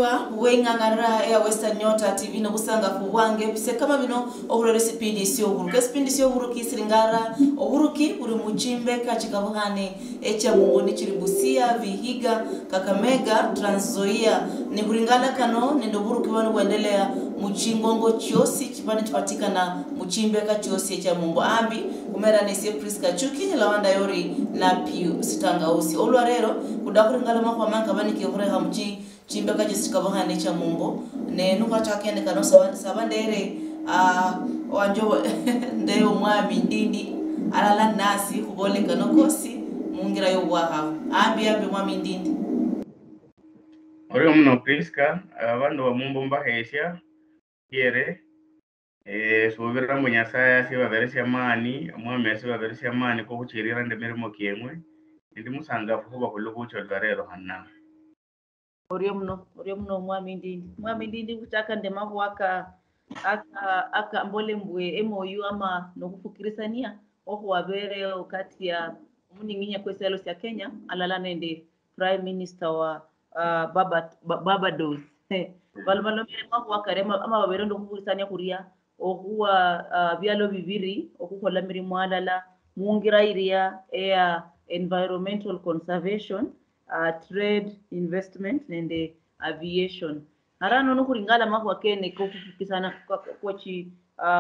Muka wengangara ya Western Nyota TV no busanga kuwange pise kama bino ohurere sipindi sio huru kesipindi sio huru kisiringara ohuruki uri muchimbe kachikabuhane echa mungoni chiribusia Vihiga Kakamega Trans Nzoia ni kuringana kano nendo huruki wanu kuendelea muchingongo chiosi chipani tupatika na muchimbe kachiosi echa mungo ambi kumera nesie Priska Chuki lawanda yori na Piu Sitanga usi olwarero kudakuringala makwa manka bani kihore hamuchi chimbe kajisika bahane cha mumbo ne nuka chakene kano sabandere wanjo ndeyo mwami ndindi alala nasi kubole kano kosi mungira yo waha ambi mwami ndindi Ori mno Priska abando wa mumbo mbahesha yere subira mu Nyasaya si baberesi amani mwami asi baberesi amani ko kuchirira ndemirimo kiemwe ndi musangafu kuba kulukucho lwarero hanna Orio mno mwami ndindi kuchaka ndemavu aka mbole mbwe MOU ama nokufukirisania oho wabere wakati ya umuninginya kwese yalo ya Kenya alala nende Prime Minister wa Barbados balmalo mavu akarema ama wabere ndo kufukirisania kuria ohuwa byalo bibiri okukola mirimo alala muungira iria environmental conservation trade, investment, and aviation. Harano no kuringala mahu akene kufukisana kwachi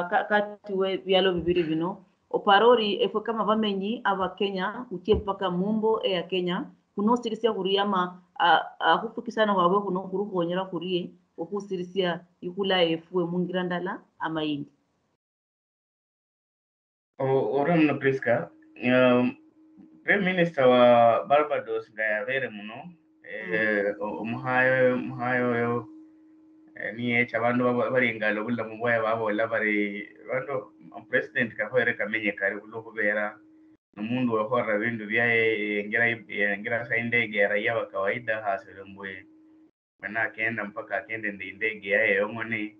kati we byalo bibiri bino oparori efo kama bamenyi aba Kenya utie mpaka mumbo ya Kenya kuno sirisia kuriyama kufukisana wawe kuno kurukonyera kuriye okusirisia ikula efwe mungirandala amayindi Oramna Priska Prime Minister wa Barbados gayavere muno muhayo ni chabando baringalo bulla mubaya babo labari bando president ka hoere kamenye kare kuloko bera numundu wa hora bindu byaye ngira sainde gera ya kawaida hasere mbwe bana kenda mpaka kende ndege yaye yomone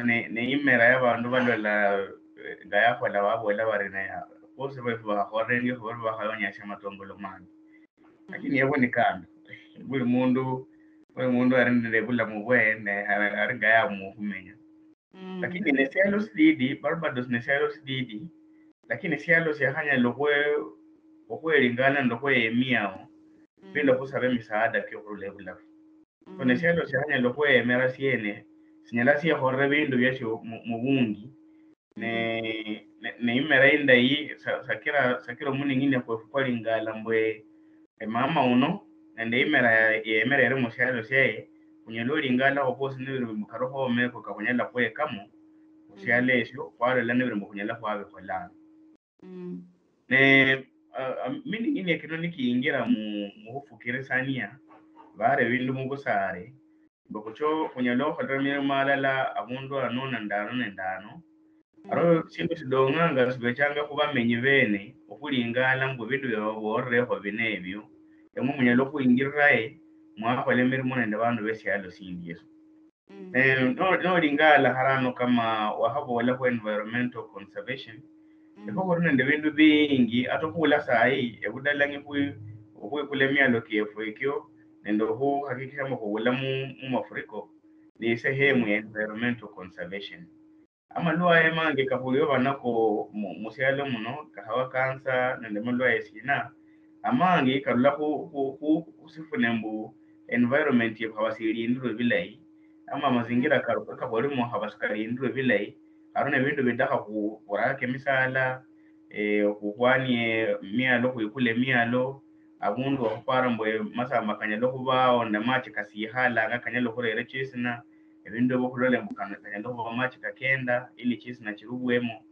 ne imera y'abantu balola gaya kwa babo labari na bose bavuga horenge horo bahayonyasha matongolo mani lakini yabo ni kando buri mundu arendele bula mubwene aringa ya muhumenya lakini ne sialo sididi Barbados ne sialo sididi lakini sialo sihanya lokwe lingana lokwe emiao bila kusabe misaada kyo kurule bula ne sialo sihanya lokwe emera siene sinyala siya horre bindu byasho mubungi ne imera inda yi sakira muni ngine kwa lingala mbwe mama uno nende imera yere mushalo siye kunyelo lingala oposi nibiri mukaroho meko kakunyala kwe kamo ushale esho kwalo lanibiri mukunyala kwawe kolana ne mini ngine kino nikiingira mufukire sania bare bindu mugusare bokucho kunyalo khodramire malala abundu anona ndano aro sindu sidonganga sibechanga kuba menyi bene okulingala ngo bindu byaborreho binebyo emu munyalo kuingirae mwakole mirimo nende bandu besyalo sindi yeso no lingala harano kama wahabola kwa environmental conservation eko nende bindu bingi atokula sai ebudalangi kule myalo kefo ekyo nende ho hakikisha mukula mu mafuriko ni sehemu ya environmental conservation amalwa emange kahuliyo banako musyalo muno kahawa kansa nende malwa esina amange karula kusifune mbu environment yabasiri indro bilai ama mazingira karuka kabori mu habaskari indro bilai arone bindu bidaka kurake misala kukwani mialo kuikule mialo abundu okupara mbwe masa makanyalo kubao na machi kasihala ngakanyalo kurere chisina ebindu bokulole mbukana kanyalo kuba machi kakenda ili chisina chirubwemo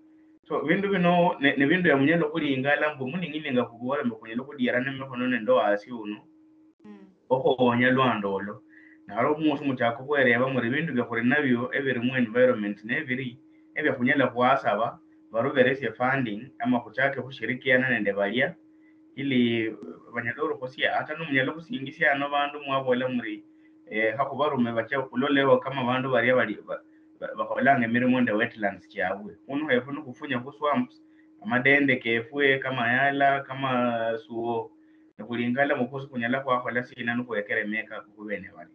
so bindu bino ne bindu ya munyalo kulingala mbu muni ngine ngakubora mbukunyalo kudirana mekono nendo asi uno oko onyalwa ndolo naro musu muchako kwereba muri bindu byakuri nabyo ebiri mu environment nebiri ebya kunyala kwasaba baruberese funding ama kuchake kushirikiana nende balia ili banyadoro kosia hata no munyalo kusingisia no bandu mwabola muri hakubarume bacha kulolewa kama bandu baria bali bakolange mirimo nde wetlands kyawe uno hefu no kufunya ku swamps amadende kefue kama yala kama suo kulingala mukoso kunyala kwa kola sina no kwekere meka kubene bali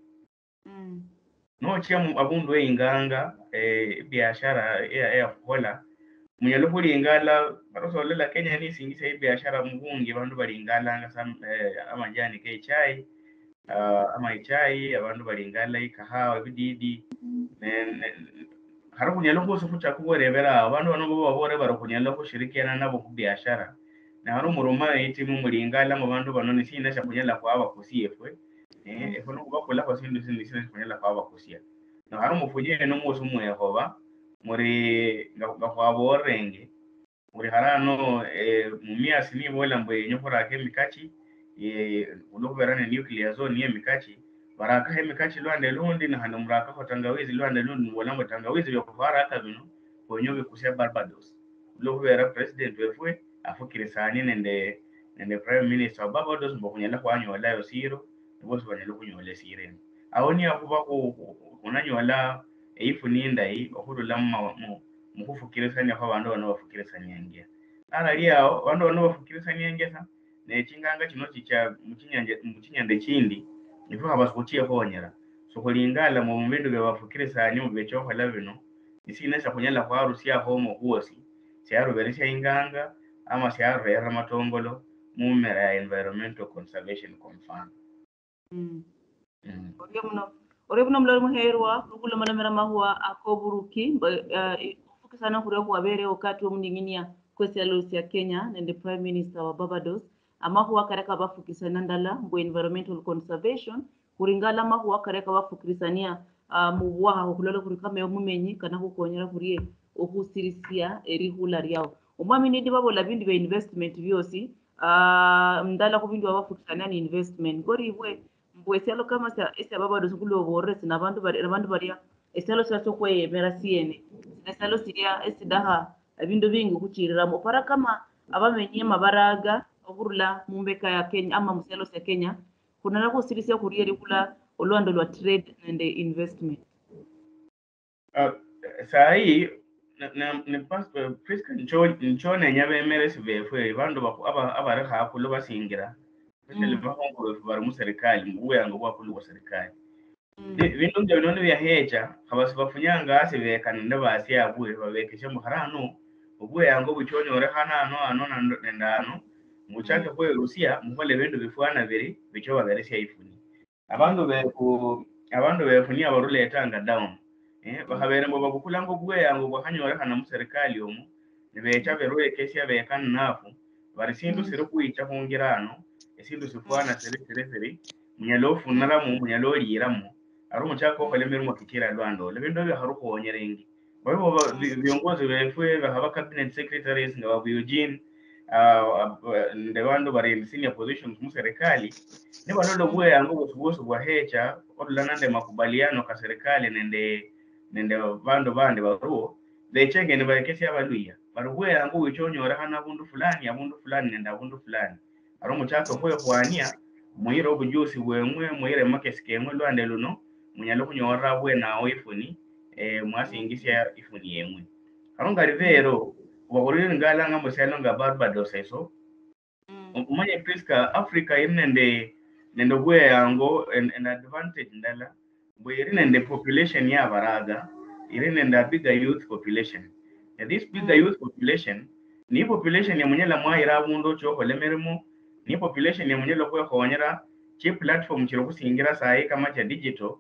no chia abundu inganga biashara ya kuhola munyalo kulingala barosolela Kenya ni singisa biashara mubungi bandu balingala nga amajani ke chai ama chai abantu balingala ikahawa bididi hari kunyalo kusufucha kuborebera abantu bano bo babore barokunyalo kushirikiana nabo ku biashara na hari umuruma itimu mulingala mu bantu bano nisina sha kunyala kwaba kusiyefwe efo no bakula kwa sindu nisina kunyala kwaba kusiya na hari umufunye no musu muyehoba muri ngakwaborenge muri harano mumiasi ni bola mbwe nyokora ke mikachi ulokuberane nuclear zone ye mikachi baraka he mikachi lwande lundi na hano muraka ko tangawizi lwande lundi wala tangawizi yo kuvara hata bino konyobe kusia Barbados ulokubera president wefwe afukire sani nende prime minister wa Barbados mbokunyala kwanyola yo siro bose banyala kunyola sirene awoni akuba kunanyola ifu ninda yi okulula mu kufukire sani kwa bantu bano bafukire sani yangia alaliao bantu bano bafukire sani yangesa nechinganga kino chicha muchinyande chindi nifu abasukuchie konyera so kulingala mu bintu byabafukire sani mu becho khala bino isinesa kunyala kwa Rusia homo kuosi siaro beresha inganga ama siaro era matongolo mu mera ya environmental conservation confirm Orebuno mlo muherwa rukulo malamera mahwa akoburuki fukisana kure kwa bere wakati wa mninginia kwesi alosi ya Kenya nende prime minister wa Barbados amahuwa kareka bafukisana ndala mbo environmental conservation kuringala amahuwa kareka bafukisania muwaha kulolo kurikame omumenyi kana kukonyera kuriye okusirisia erihula ryao umwami nidi babola bindi be investment byosi mdala ku bindi bafukisana ni investment goribwe mbweselo kama ese Barbados kulo borres na bantu baria eselo saso kwe merasiene eselo siria esidaha bintu bingi kuchirira mu para kama abamenye mabaraga okurula mumbeka ya Kenya ama muselo ya Kenya kuna nako sirisia kuriye kula olwando lwa trade and investment sai ne pas priska nchone nyabe meresi befwe bantu abare hakulo basingira especially bahongo bari mu serikali mbuyango bwakulu kwa serikali bintu byo none byaheja habasi bafunyanga ase bekaninde basi yabwe babekeshe mu harano ubuyango buchonyore hanano nendano muchake kwe Rusia muhole bintu bifwana biri bicho baberesha ifuni abantu befunia baruleta down bahabere mbo bagukula ngo bweyango bwahanyore hana mu serikali omu nibecha beruye kesi abekana nafu bari sindu siru kuicha hungirano esindu sifwana sere munyalo funara mu munyalo liramo ari muchako kole miru mukikira lwando lebindo byo haruko onyerengi babo viongozi befwe bahaba cabinet secretaries ngaba Eugene ndebando bari senior positions mu serikali ne balolo bweyango busubusu bwa hecha odulana nde makubaliano ka serikali nende bandu bande baruo bechenge ne barekesi abaluya barubweyango wichonyora hana abundu fulani nende abundu fulani ari muchako kwe kwania muhira obujusi bwemwe muhire makesi kemwe lwande luno munyalo kunyora bwena ifuni mwasingisya ifuni yemwe arunga rivero wakurire ngala muselo nga Barbados eso umanye priska Africa nende bweyango an advantage ndala bwiri nende population ya baraga iri nende bigger youth population this bigger youth population ni population ya munyala mwaira abundu cho kolemeremo ni population ya munyala kwe khonyera chi platform chiro kusingira sai kama cha digital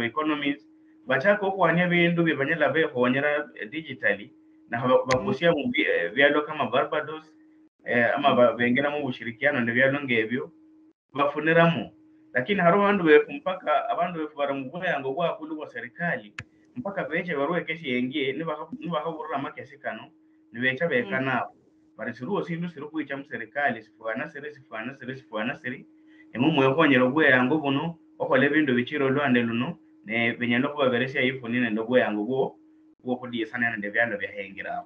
economies bachako kwania bindu bibanyala be khonyera digitally na bakusia mu byalo kama Barbados ama bengena mu bushirikiano nde byalo ngebyo bafuniramo lakini haro bandu befu mpaka abandu befu baramubuyango bwa kulu kwa serikali mpaka beche baruwe kesi yengie niba haburura makesi kano nibecha bekana bari siruo sindu siru kuicha mu serikali sifwana siri emu mwekonyero bweyango buno okole bindu bichiro lwande luno ne benyano kuba beresha ifuni nende bweyango bwo kudiyesana nende byalo byahengira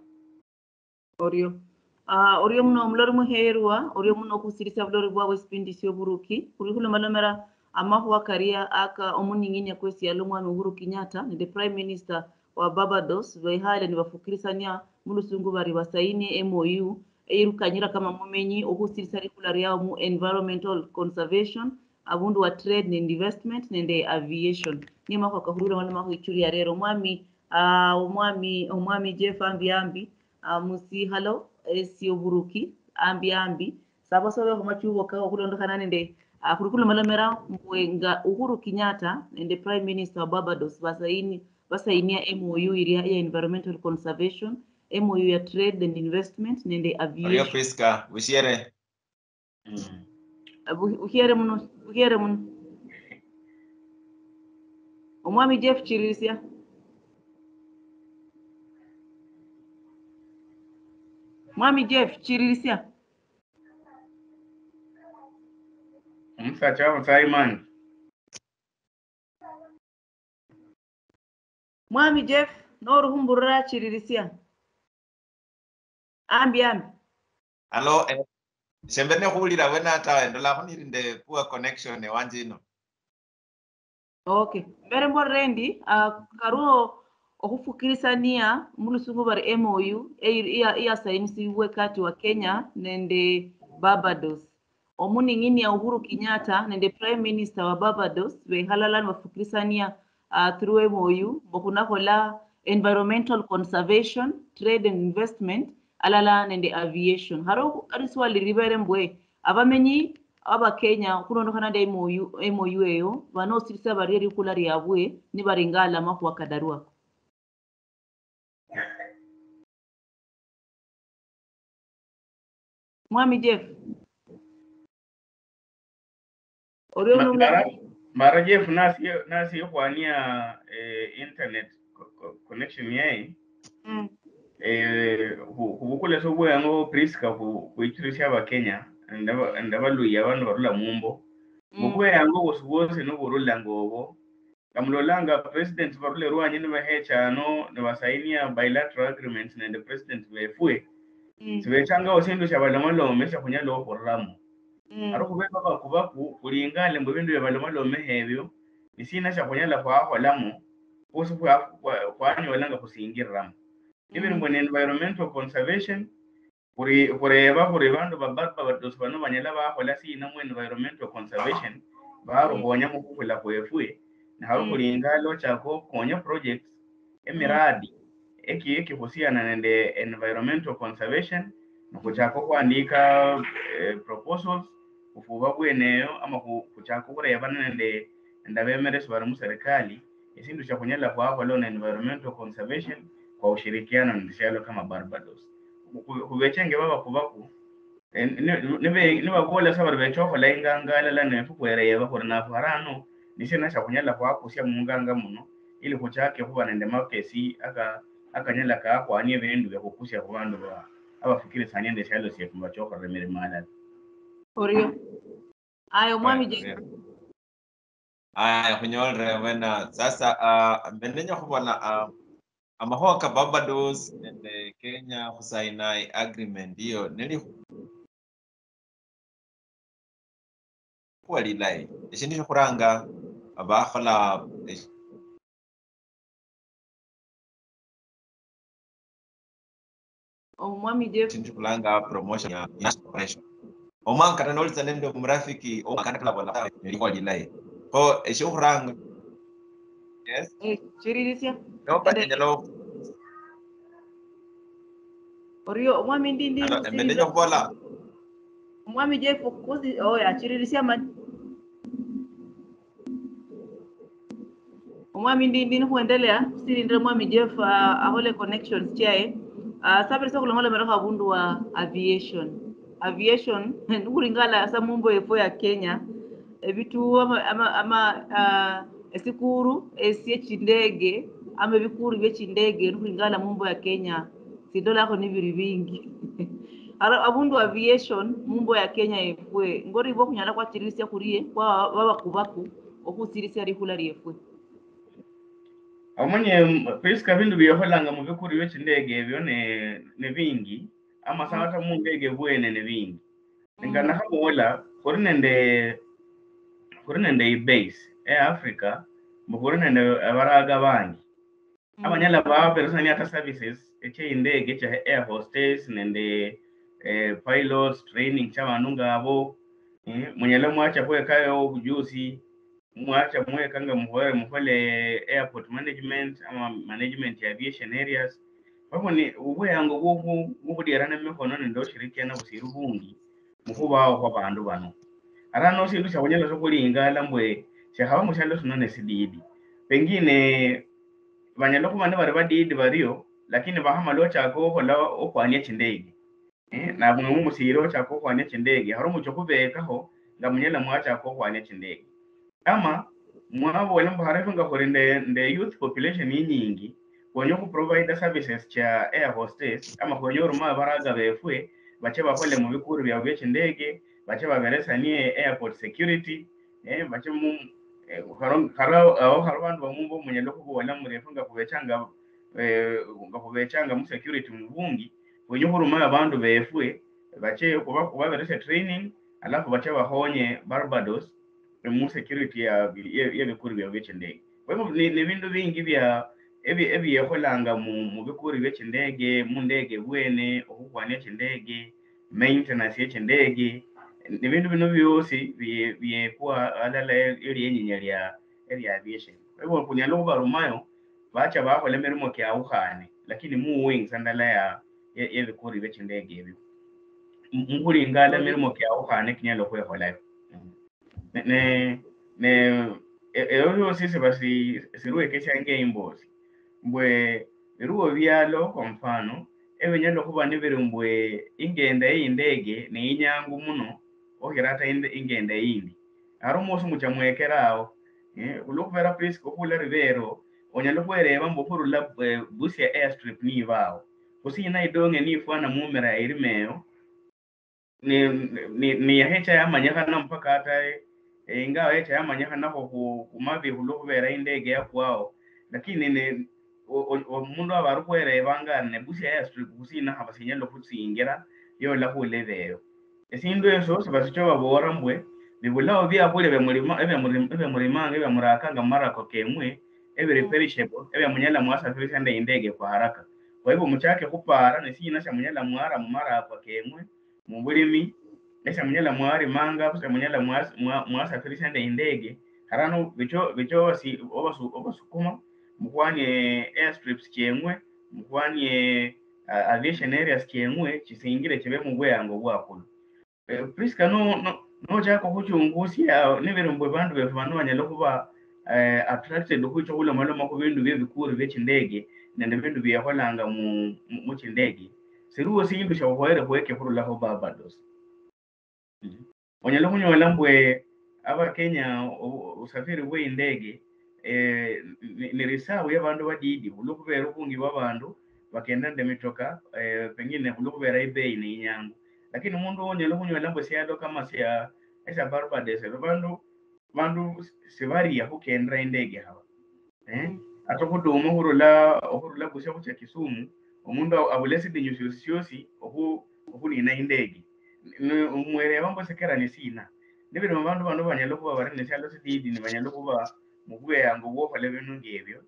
orio muno mulori muherwa orio muno kusirisa bulori bwa wespindisio buruki kuri hulo malomera amahuwa karia aka omuninginya kwesi yalo mwami Uhuru Kenyatta the prime minister wa Barbados behale ni bafukirisania mulusungu bari basaini MOU irukanyira kama mumenyi okusirisa regular yao mu environmental conservation abundu wa trade and investment nende aviation ni mako kahurura wala mako ichuri rero omwami Jeff ambi musi halo si oburuki ambi sabo sobe ko machuwo ka okulondokana nende kurukulu malamera mwenga Uhuru Kenyatta nende Prime Minister wa Barbados basainia MOU iria ya environmental conservation, MOU ya trade and investment nende aviation. Orio Priska ushiere uhiere muno omwami Jeff chirisia mwami Jeff chirisia Msacha Simon mwami Jeff noru humburra chirisia ambi Hello sembene khulira wena ta ndola khonirinde poor connection e wanjino. Okay mbere mborendi karuo okufukirisania mulusungu bari MOU iya sainisiwe kati wa Kenya nende Barbados omuningini ya Uhuru Kenyatta nende Prime Minister wa Barbados be halalan wafukirisania through MOU bokunakola environmental conservation, trade and investment alala nende aviation haro ariswali ribere mbwe abamenyi aba Kenya kunondokana de MOU eyo banosirisa bariyeri kulari yabwe ni baringala mako wakadarua mwami Jeff mara Jeff nasi kwania internet connection yai hubukule sobo yango Priska kuichirisha ba Kenya ndaba luya bantu barula mumbo bukwe yango bosubose no burula ngobo kamulolanga president barule ruanye ne bahechano ne basainia bilateral agreements ne president befue sibechanga osendo shabalomalo mesha kunyalo horramo aro kubeba bakubaku kulingale mbo bindu yabalomalo mehebyo isina shakunyala kwa holamo poso kwa anyolanga kusingiramo even when environmental conservation kureba bandu Barbados bano banyala bakola sina mu environmental conservation baro bonya mu kukula kwefue na haro kulingalo chako konya projects emiradi eki husiana nende environmental conservation nukuchako kuandika proposals kufuba bweneyo ama kuchako kureba nende ndabemereso bari mu serikali isindu cha kunyala kwa na environmental conservation kwa ushirikiano ndishalo kama Barbados kubechenge baba kubaku nibe bakola sabar becho la ingangala la ne fukwere ko na farano nisena cha kunyala kwa kusia munganga muno ili kuchake kuba nende makesi akanyala ka kwa anye bindu bya kukusia ku bandu ba abafikire sanye ndishalo sie kumbacho ko remere mala orio ayo mwami Je aya kunyolre wena sasa mbenenyo kubona amahoka Barbados nende Kenya kusainai agreement hiyo nili walilai ishindi kuranga abakhala omwami Je ishindi kulanga promotion ya inspiration omanka nolisa nende mrafiki omakana kala wala nilikuwa lilai ko isho kuranga yes chiririsia no panyalo orio omwami ndindi mbenenyo kubola mwami Je fokusi ya chiririsia man omwami ndindi kuendelea sirindre mwami Jeff ahole connections chae sabiri sokulongola mero kabundu wa aviation nukuringala asa mumbo efo ya Kenya ebitu ama esikuru esiechindege ama bikuru byechindege nukuringala mumbo ya Kenya sidola ko nibiri bingi abundu aviation mumbo ya Kenya efwe ngori bo kunyala kwa chirisia kurie kwa baba kubaku okusirisia rikula riefwe amunye Priska bindu byoholanga mu bikuru byechindege ebyo ne bingi ama sawata mu ndege bwene ne bingi ngana hamola kuri nende base Africa mukuri nende abaraga bangi abanyala ba personal ata services eche indege cha air hostess nende pilots training cha bantu ngabo Mwenyala mwacha kuweka ujuzi, mwacha mwekanga muhole airport management ama management ya aviation areas. Kwa hivyo ni ubuyango bw'obudirana mikono nendo shirikiana busiru bungi mukubaho kwa bandu bano. Arano sindu shabonyala sokulingala mbwe shahaba mushalo sunone sididi. Pengine banyala kumane bari badidi bariyo lakini bahamalo chako hola okwania chindege. Na bumwe musiro chako kwania chindege haro mucho kubekaho ngamunyala mwacha ko kwania chindege. Ama mwabo wala mbahare nga korinde nde youth population nyingi konyo ku provide services cha air hostess ama konyo ruma baraga befwe bache bakole mu bikuru bya by'indege bache baberesa ni airport security bache mu haro bantu bamumbo munyalo kubona murefu nga kubechanga mu security mu bungi konyo ruma abantu befwe bache kubaberesa training alafu bache bahonye Barbados mu security ya bikuru bya by'indege. Kwa hivyo ni bintu bingi bya ebyeholanga mu bikuru by'indege mu ndege bwene okukwania cy'indege maintenance y'indege ni bintu bino byose byekuwa alala eri enyinya lya aviation. Kwa hivyo kunyalo barumayo bacha bahola mirimo kyawuhane lakini mu wings andala ya bikuru by'indege ebyo mukulingala mirimo kyawuhane kinyalo kweholayo. Eyo sisi basi siruwe kesha imbozi mbwe biruwo byalo kwa mfano ebenyalo kuba nibere mbwe ingenda y'indege ni inyangu muno ohirata ingenda yindi aro mosu mucha mwekerawo ulukuvera please kokula rivero onyalo kwereba mbo kurula busi ya airstrip ni bawo kusina idonge ni fwana mumera irimeyo ni hecha yamanyakana mpaka hata ingawa hecha yamanyakana kumabi hulukuvera indege yakwao lakini omundu abarukwereba ngane busi ya airstrip kusina habasinyalo kutsingira yola kuleveyo esindu eso sebasicho babora mbwe bibulawo byakule ebemurimanga ebemurakanga marako kemwe perishable munyala mwasafirisa nde indege kwa haraka. Kwa hivyo muchake kupara nesina sha munyala mwara mumarako kemwe mubulimi nesha munyala mwari manga kusa munyala mwasafirisha nde indege harano bicho si obasukuma mukwanie airstrips kemwe mukwanie aviation areas kemwe chisingire chebe mubweyango bwakulu. Priska no chako kuchungusia nibere mbwe bandu befano banyalo kuba attracted kucho kula maloma ku bindu byebikuru by'indege nende bindu byaholanga mu kindege siruwo sindu sha hoere kweke kurula ho Barbados. Onyalo kunyola mbwe aba Kenya usafiri bw'indege ni risabu y'abandu badidi ulukubera ukungi bw'abandu bakenda ndemitoka pengine ulukubera ibei ni inyangu lakini mundu onyalo kunyola mbwe siado kama sia esa Barbados bandu sibaria kukendra indege hawa atokuduma hurula busha kucha Kisumu omundu abulesi dinyusiosi okunina indege umwere wambo sekera nisina nibiro bandu banyalo kuba bari nesalo sididi ni banyalo kuba mugwe yango wo pale binu ngebyo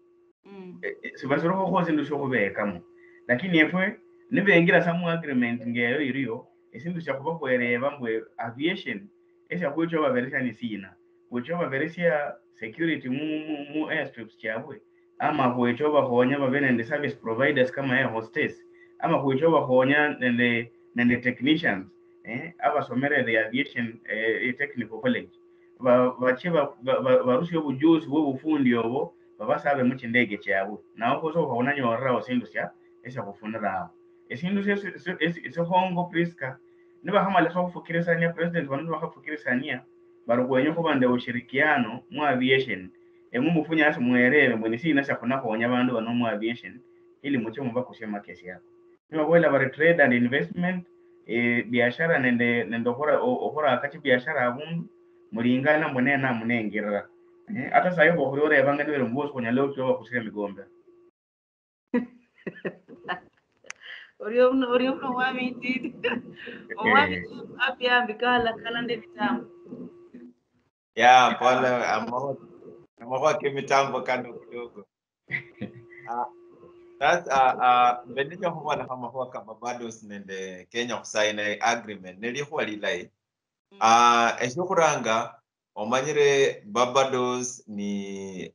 sibasoro ko zindu sho kubekamo lakini efwe nibengira samu agreement ngeyo iriyo esindu sha kuba kwereba mbwe aviation esha kucho baberesha nisina kucho baberesha security mu airstrips cyabwe ama kucho bahonya babene ndi service providers kama air hostess ama kucho bahonya nende technicians abasomere the aviation technical college bachiba barusi obujuzi bw'obufundi obo babasabe mu kindege cyabwe nawo kozo bahona nyorra osindu sya esha kufunira aho esindu se hongo Priska niba hamala so kufikirisania president wanu bakafikirisania barugwenye ko bande ushirikiano mu aviation mufunya ase mwerere mwene sina sha kuna honya abantu bano mu aviation ili mucho mba kushema kesi yako niba wela bari trade and investment biashara nende ohora akati biashara abundu mulingana munena munengerera hata sayo bohore banga niwe mboso kunyalo cyo kusira migombe Orio no wamiti apya bikala kalande mitambo ya pala amawa kimitambo kando kidogo sasa bendicho huwa na kama huwa kama Barbados nende Kenya kusaini agreement nilihuwa lilai Eshukuranga omanyire Barbados ni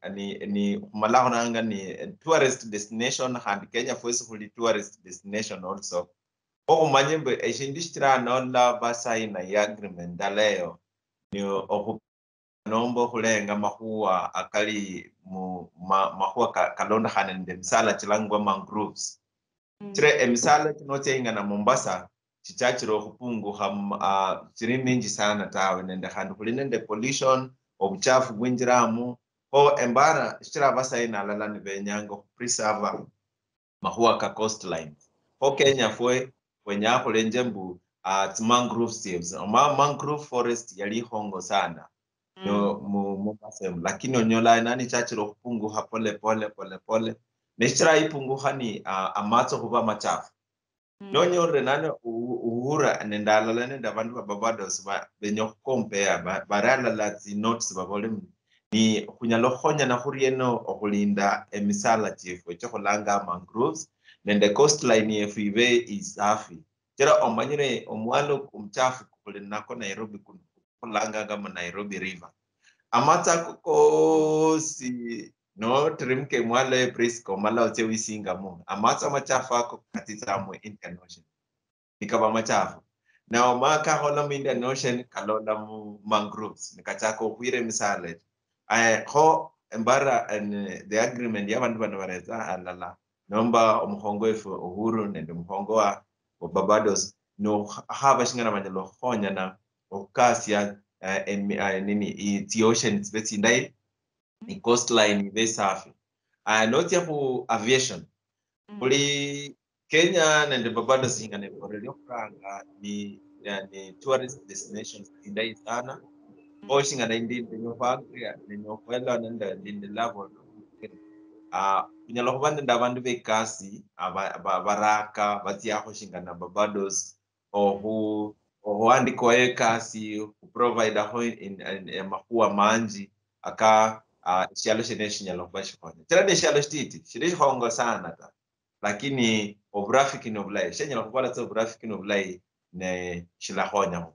malahonanga ni tourist destination and Kenya forcefully tourist destination also. Omanyimbe eshindishira nola basai na agreement daleo ni nombo kulenga mahua akali mahua kalonda hanende misala chilangwa mangroves. Chire emisala chinote inga na Mombasa chichachiro kupungu chiri mingi sana tawe nende handu kulinende pollution obuchafu bwinjiramu o embara chira basa ina lala ni benyango preserve mahua ka coastline o Kenya fwe kwenya kulenjembu mangrove saves mangrove forest yali hongo sana no Mombasa lakini onyola nani chachiro kupungu pole pole nechira ipungu hani amatso kuba machafu nonyore nane uhura nendala nenda bantu ba Barbados benyo compare barala la notes babole ni kunyalo honya na hurieno okulinda emisala chifu chokolanga mangroves nende coastline yefive is hafi jera omanyire omwalo kumchafu kulinako Nairobi kulanga kama Nairobi river amata kosi no trimke mwale prisco mala oche wisinga mu amata machafu ako katita mu Indian Ocean nikaba machafu na omaka hola mu Indian Ocean kalonda mu mangroves nikachako kuire misale ho embara the agreement ya bantu banabareza alala nomba omuhongo efu uhuru nende muhongo wa Barbados no haba shingana manyalo honya na okasia the ocean is very ndai the coastline very safi not yapo aviation kuli Kenya nende Barbados ingane borelio franga ni tourist destinations ndai sana ocean ngana ndi nyofagria nyofela nende ndi level kunyalo kubanda ndabantu bekasi baraka batia shingana Barbados ohu ohandiko ekasi provide ho in mahua manji aka shalo shinyalo kubashikona tera ni shalo stiti shirishi hongo sana ta lakiniographic no blai shenyalo kubala so graphic no blai ne shilahonya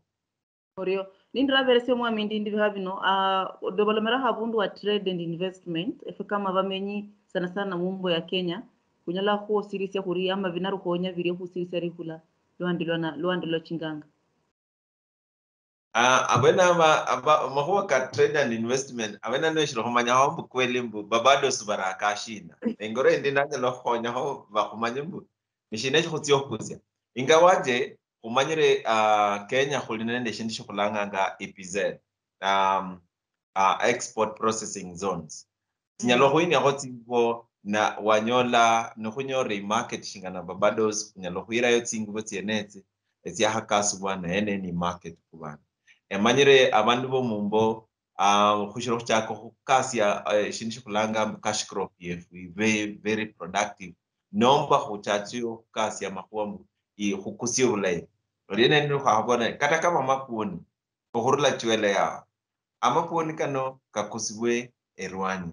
orio nindra verse mwa mindi ndi habino dobalomera habundu wa trade and investment efe kama bamenyi sana sana mumbo ya Kenya kunyala ho sirisia kuri ama binaru konya biri ho sirisia rikula luandilo chinganga abena mahua ka trade and investment abena no shiro homanya ho kweli mbu Barbados baraka shina engore ndi nanje lo honya ho bakumanya mbu mishine cho kutio kuzia ingawaje umanyire Kenya kulinende shindisho kulanga nga EPZ export processing zones sinyalo hoini agotivo na wanyola no kunyore market shingana Barbados kunyalo huira yo tsingu tienete etia hakasu bwana ene ni market kubana emanyire abantu bo mumbo kushiro chako hukasia shindisho kulanga cash crop yefu very productive nomba huchachio kasia makuwa hukusio ulai rene ndo habona kata kama makuoni kohurula chwele ya amakuoni kano kakusibwe erwani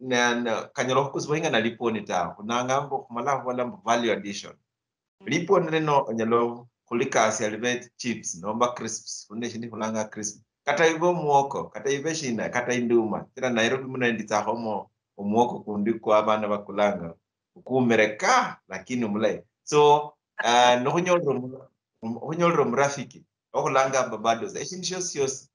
na kanyalo kusibwe hinga na liponi ta kunangambo kumala wala value addition liponi reno nyalo kulika asia chips nomba crisps kunde shindi kulanga crisp kata ibo muoko kata ibe shina kata induma tira Nairobi muna ndita homo umuoko kundi kwa abana bakulanga ukumereka lakini umulai so no hunyolro mrafiki okulanga Barbados eshinshyo syos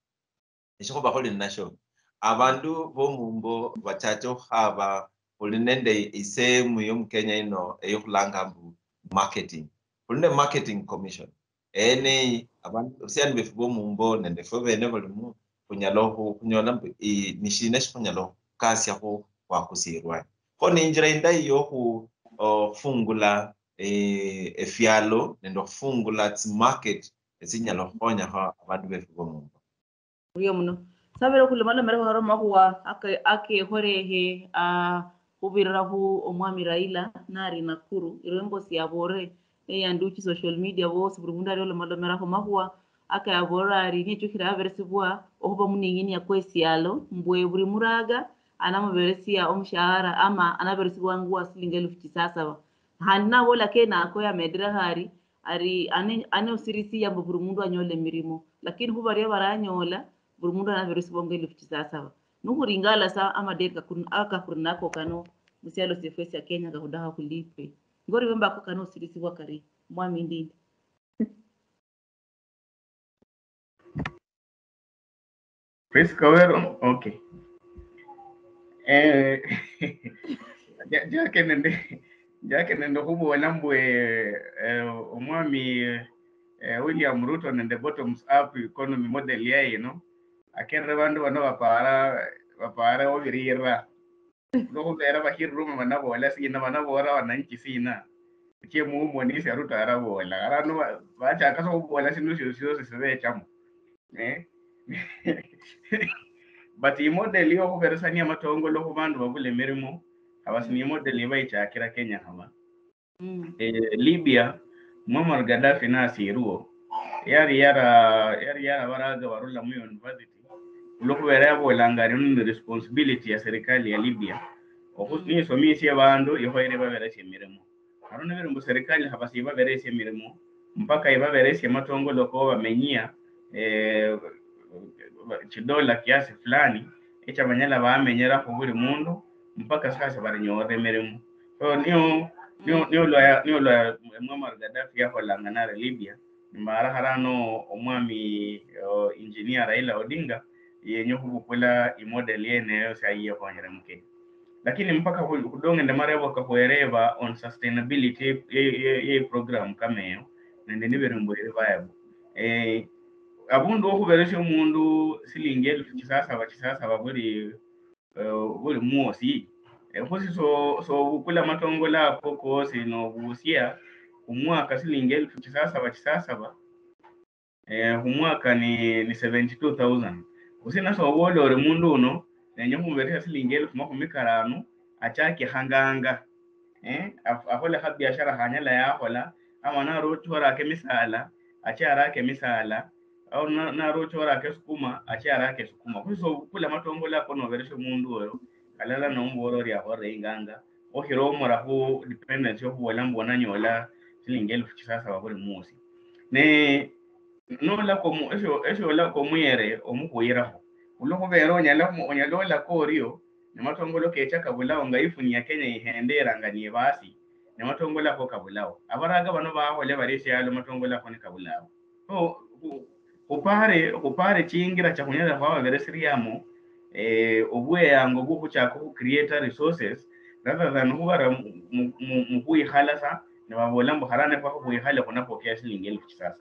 esho baholi nasho abantu bo mumbo bachacho haba kulinende isemu yo Mkenya ino eyokulanga mbu marketing kulinde marketing commission ene abantu siani befubo mumbo nende fobe ne bolimu kunyalo kunyola nishine kunyalo kasi aho wakusirwa ko ninjira indai yo ku fungula efialo nendo fungula market esinyalo honya ha abantu befubo mumbo uyo muno sabero kulemala mera horo mahuwa ake horehe ubirira hu omwami Raila nari Nakuru irembo siabore yanduchi social media wose burunda ryo mera ho mahuwa ake abora ari ni chukira versibwa ohuba muningini ya kwesialo mbwe buri muraga anamuberesia omshahara ama anaberesibwa nguwa silinga 50 sasa hanna wala kena ko ya medra hari ari ane usirisi ya burumundu anyole mirimo lakini hubaria baranyola burumundu anaverusi bonge lifti sasa nuhuringala sa amadeka kun aka kurnako kano musialo sefesi ya Kenya gahudaha kulipe ngori wemba ko kano usirisi wakari mwami ndindi Chris Kawero, okay. Jake nende hubu wanambwe umwami William Ruto nende bottoms up economy model ya you akenre bandu bano bapara obirira no era bahirru manabo wala sina manabo wala wananchi sina kie mumo ni se Ruto ara bola ara no bacha kaso wala sinu sio se chamo but i model yo kuveresania matongo lo kubandu babule mirimo abasini model ibaita kira Kenya hama Libya Muammar Gaddafi na siruo yari yara baraga warula mu university lo kubera bolangari ni responsibility ya serikali ya Libya okusini somisi abantu ihoire baberese mirimo arone biri mu serikali habasi baberese mirimo mpaka ibaberese matongo lo ko bamenyia chidola kiasi fulani echa banyala bamenyera ku buri mundu mpaka sasa bari nyore mirimo so niyo lo Muammar Gaddafi ya holangana Libya mara harano omwami engineer Raila Odinga yenye hukula imodel yene sai yo konyere mke lakini mpaka hudonge ndamare wakakuereva on sustainability ye program kameyo nende niberumbo viable abundu okuberesha umundu silingi 1000 baburi muosi kusi so kula matongo lako kosi no busia umwaka silingi 1000 umwaka ni 72,000 usina so wolore mundu uno nenye kumberesha silingi 10,000 achaki hanganga ahola ha biashara hanyala ya hola ama na roto rake misala achara ke misala au na roto rake sukuma achara ke sukuma kuso kula matongo lako no beresha mundu oyo alala no mboro ya hore inganga o hiro mora ho dependence yo wala mbona nyola silingi 1000 baburi musi ne no la como eso la como yere omukuira ho ulo bero nyalo la korio ne matongo lo kecha kabulao ngaifuni ya Kenya ihendera ngani basi ne matongo la ko kabulao abaraga bano ba hole barisi yalo matongo la ko ni kabulao so upare chingira cha kunyeza kwa beresiriamo obwe yango buku cha ku create resources rather than hubara mukui halasa ne babolambo harane kwa ku hala kuna pokea shilingi 1000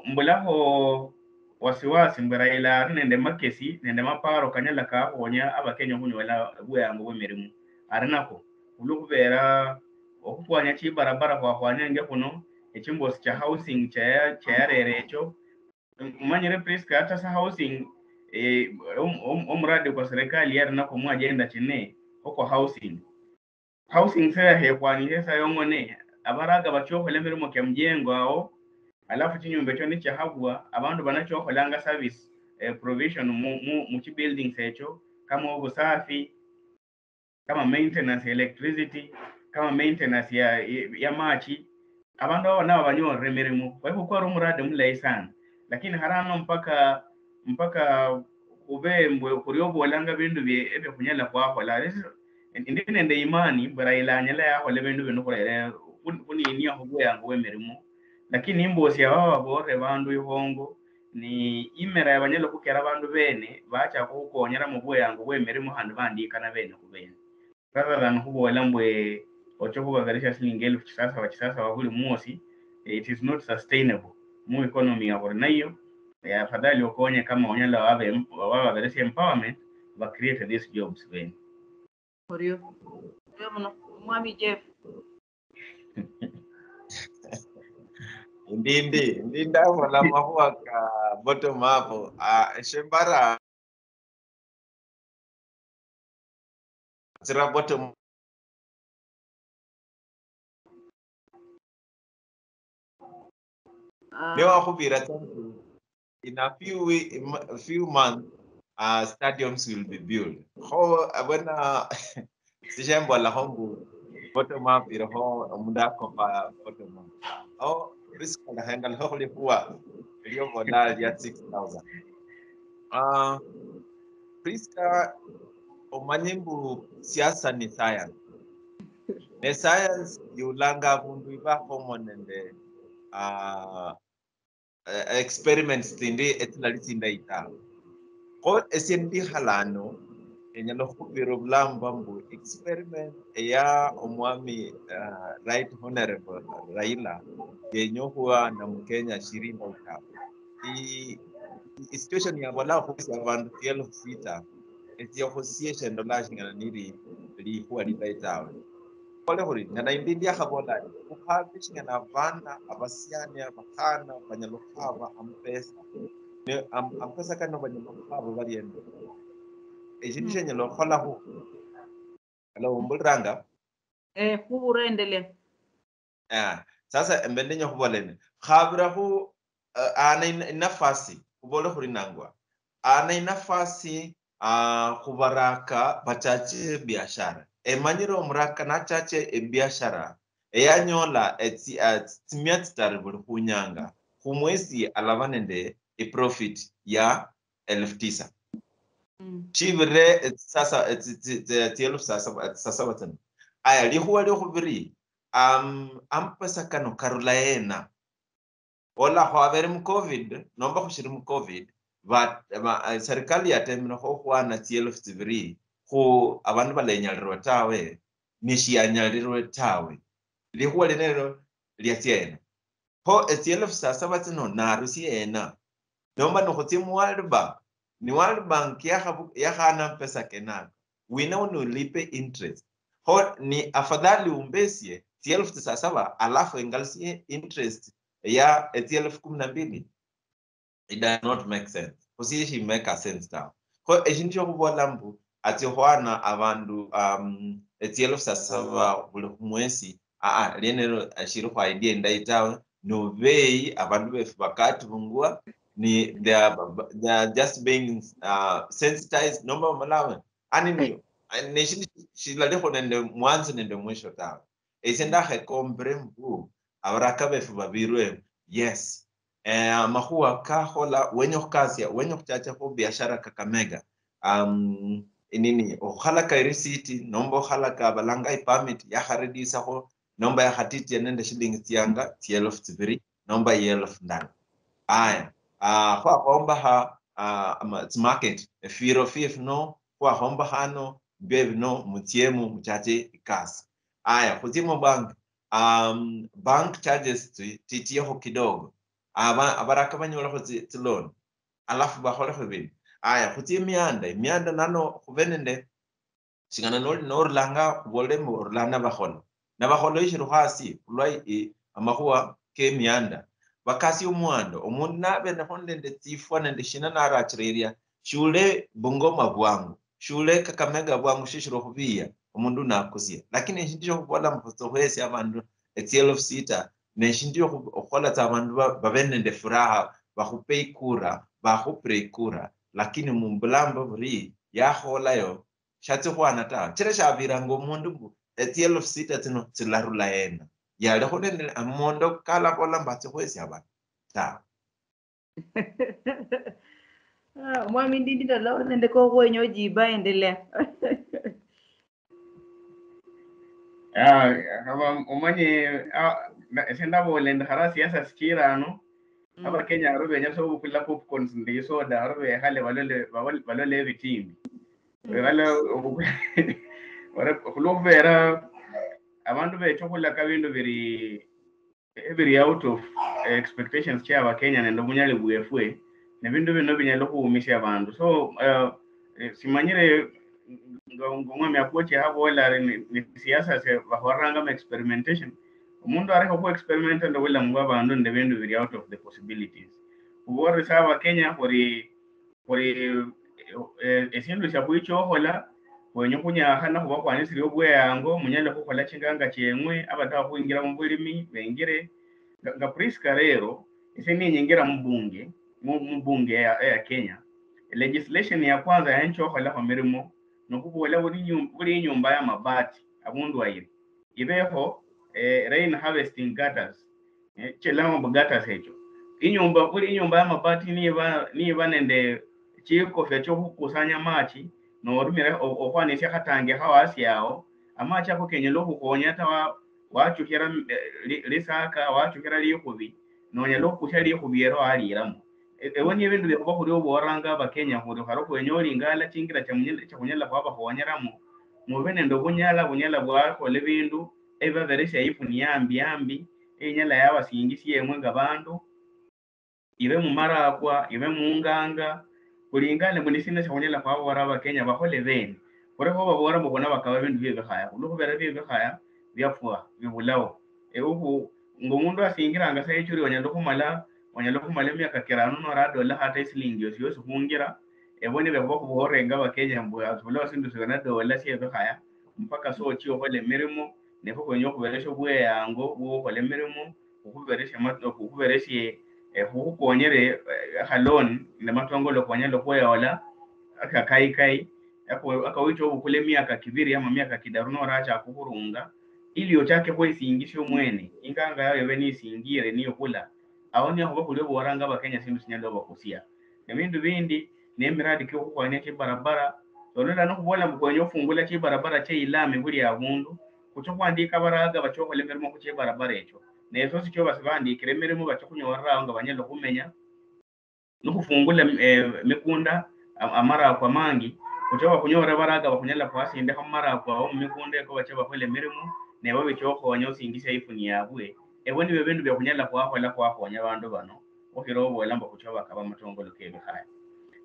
mbulaho wasiwasi mbaraila nende makesi nende maparo kanyala ka honya abakenya hunyo wala bweyango bwemirimu arinako ulukubera okupwanya chi barabara kwa hwanya kuno echimbosi cha housing cha rerecho manyere priska hata sa housing omradi kwa serikali yari nako mu agenda chine oko housing sera he kwani sasa yongone abaraga bachohole mirimo kya mjengo ao alafu chinyumba cyo ni cyahabwa abantu banachoholanga service provision mu building secho kama ubusafi kama maintenance electricity kama maintenance ya machi abantu abo nabo banyore mirimo kwa hivyo kwa rumurade mulai sana lakini harano mpaka ubembwe kuryobo walanga bindu bye kunyala kwa hola ndine imani baraila nyala ya hole bindu bino kurere kuni niya hubwe yangu wemirimo lakini imbosi ababa bore bandu ihongo ni imera yabanyelo kukera bandu bene bacha kukonyera mu bwe yangu wemirimo handi bandikana bene kubene rather than hubo lambwe ocho kubagarisha shilingi 1000 wabuli muosi it is not sustainable mu economy ya nayo ya fadhali ukonye kama onyala wabagarisha empowerment ba create these jobs bene Orio mno mwami Jeff Ndinda wala mahua ka bottom up shembara zira bottom Lewa khubira in a few months stadiums will be built ho abana sijambo la hongo bottom up iroho munda ko pa bottom up. Oh, risk na hangal ho likuwa iliyo bola ya 6,000. Priska omanyimbu siasa ni science. Ne science yulanga bundu iba common and experiments tindi etinalitinda ita. Ko esendi halano enyalo kupiro blamba mbu experiment ya omwami right honorable Raila yenyo huwa na Mkenya 20 i situation ya wala hosi abantu kielo sita eti association ndo lashingana niri li huwa libaitawe kole hori na imbidia habola kuhabishinga na vana abasiani abakana banyalokava ampesa ne ampesa kana banyalokava bariendo ejindisha nyalo khola hu ala umbulranga Kubura endelea. Sasa embende nyo kubolene khabira hu ana nafasi kubole huri nangwa ana nafasi kubaraka bachache biashara emanyiro mraka na chache biashara eyanyola timiat taribul kunyanga kumwezi alavanende profit ya 9,000 chivire sasa tielu sasa watan aya lihuwa lihubiri ampasa kano karulaena ola hwaveri covid nomba kushiri covid serikali yatemina ho hwana tielu ftiviri hu abantu balenyalirwa tawe nishiyanyalirwe tawe lihuwa linero liatiena ho tielu sasa watino narusi ena nomba nukhutimu World Bank ni World Bank ya hana pesa kenako wina unulipe interest ho ni afadhali umbesie tielfu tisasaba alafu ingalisi interest ya tielfu 12. It does not make sense. Kusishi make a sense now. Ho ejinjo kubola mbu ati hwana abandu tielfu tisasaba buli mwezi lienero ashiru kwa idea ndaitawe no way abandu befu bakati bungua ni they are just being sensitized nomba malawe ani ni shilale ko nende mwanzo nende mwisho tawe esenda he kombrembu abaraka befu babirwe yes mahuwa kahola wenyo kasia wenyo kuchacha ko biashara Kakamega nini ohalaka receipt nomba ohalaka balanga permit ya haridisa ho nomba ya hatiti nende shilingi tianga tielfu tibiri nomba yelfu ndani aya kwa homba ha market firo fif no kwa homba hano bev no mutiemu mchache ikasi aya kutimo bank charges titiyo ho kidogo abaraka banyola ho loan alafu bahole ho bin aya kutimo mianda nano kuvenende singana no langa wole mo lana baholo na baholo ishiru hasi kulwai amahuwa ke mianda bakasi umwando umuntu nabe nahondende tifwa nende shina narachireria shule Bungoma bwangu shule Kakamega bwangu shishiro hubia umuntu nakusia lakini nshindiro kubola mposto hwesi abantu etielfu sita nshindiro kubola ta abantu babenende furaha bahupe ikura lakini mumbulamba buri yahola yo shati hwana ta chira shabira ngo mundu etielfu sita tino tilarula ena ya le hone amondo kala bola mbate hwesi abantu ta mwami ndindi ndo lao nende ko wenyo jiba endelea. umanye esenda bolenda hara siasa sikira no aba Kenya arobe nyaso bukula popcorns ndi soda arobe hale balole vitimbi wala wala kulovera abantu bechokola kabindo very out of expectations cha Kenya nendo munyale bwefwe nebindu bino binyalo kuumisha abantu so simanyire ngomwe approach habo la ni siasa se bahoranga experimentation umuntu ariko ku experiment ndo wala mwa abantu ndebindu very out of the possibilities ubore sawa Kenya kuri esindu chabwicho hola wenye kunya hana kuba kwanisiri obwe yango munyale kukola chinganga chemwe abata kuingira mu bulimi bengire nga Priska rero isini nyingira mbunge ya Kenya legislation ya kwanza ya ncho hola kwa mirimo nokubola buri nyumba ya mabati abundu ayiri ibeho rain harvesting gutters chelamo gutters hecho inyumba kuli inyumba y'amabati niba nende chikofe cyo kukusanya machi no rumira okwanisha katange hawasi yao amachi ako kenyelo kukonya tawa wachuhera risaka wachuhera likubi nonya lokusha likubiyero aliramo ewoni ebintu byo bakuri oboranga abakenya huri haro kwenyori ingala chingira chamunyela kwa bahonyeramo mubene ndo bunyala bwako lebindu eba veresha ifuni yambi enyala yabasingisi yemwe ngabantu ibe mu marakwa ibe mu nganga kulingane munisine chamunyela kwa bora abakenya bahole bene kore ho babora mubona bakaba bintu bye haya uko bera bye haya byafwa bibulawo ubu ngo mundu asingira anga sai churi wanyalo kumala myaka kirano no rado la hata islingi yose hungira ebone be bako borenga bakenya mbu azula sindu sigana dola siye haya mpaka so chiyo hole mirimo nefo kwenye kuberesha bwe yango bwo hole mirimo ukuberesha mato ukuberesha kukonyere halon ne matongolo kwanyalo kweyola akakai akawicho obukule myaka kibiri ama myaka kidaruno racha kukurunga ili ochake kwa isingisho mwene inganga yayo beni isingire niyo kula awoni aho bakule boranga abakenya sindu sinyando bakusia nebindu bindi nemiradi kyo kukwane ki barabara sonera no kubola mukwenye ofungula ki barabara che ilame buli abundu kucho kwandika baraga bacho kolemerimo ku ki barabara echo neso sikyo basibandikire mirimo bacho kunyorra nga banyelo kumenya no kufungula mikunda amara kwa mangi kucho kunyora baraga bakunyala kwasinde kamara kwa mikunda ko bacho bakole mirimo nebo bichoko wanyosingisa ifuni yabwe eboni bebindu byakunyala kwakola kwakonya bandu bano okiro bolamba kuchoba kaba matongolo kebe haya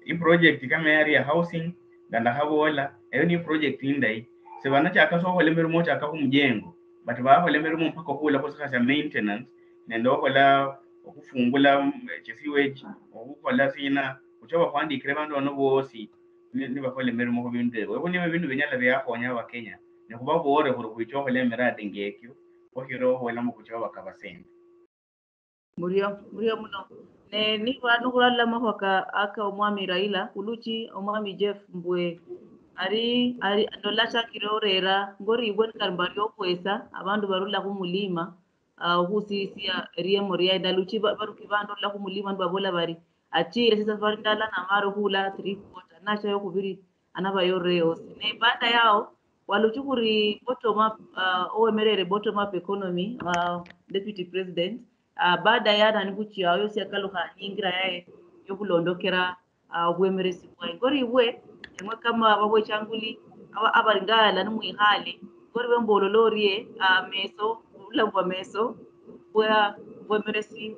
i project kama area housing ganda habola eyo ni project indai sebana chaka so hole mirimo chaka kumjengo but ba hole mirimo mpaka kula kusaka maintenance nendo kola okufungula chisiwage okukola sina kuchoba kwandikire bandu bano bosi ni bakole mirimo ko bindego eboni bebindu benyala byakonya abakenya nekuba bore kuri kucho hole miradi ngekyo okiro wala mu kucho bakabasende Muriyo muno ne ni bantu kulala mahwaka aka omwami Raila uluchi omwami Jeff Mbwe ari dola chakirorera ngori ibon karbari okwesa abantu barula kumulima husisia riemo ria daluchi baruki bantu la kumulima babola bari achire sasa bari ndala na maro hula 3/4 nacho yokubiri anaba yoreos ne baada yao waluchukuri bottom up owemerere bottom up economy deputy president baada ya nani kuchi yao yose akaluka ingira yae yokulondokera bwemeresi kwa ngori we emwe kama babwe changuli abaringala numwihale ngori wembololorie meso ulangwa meso kwa bwemeresi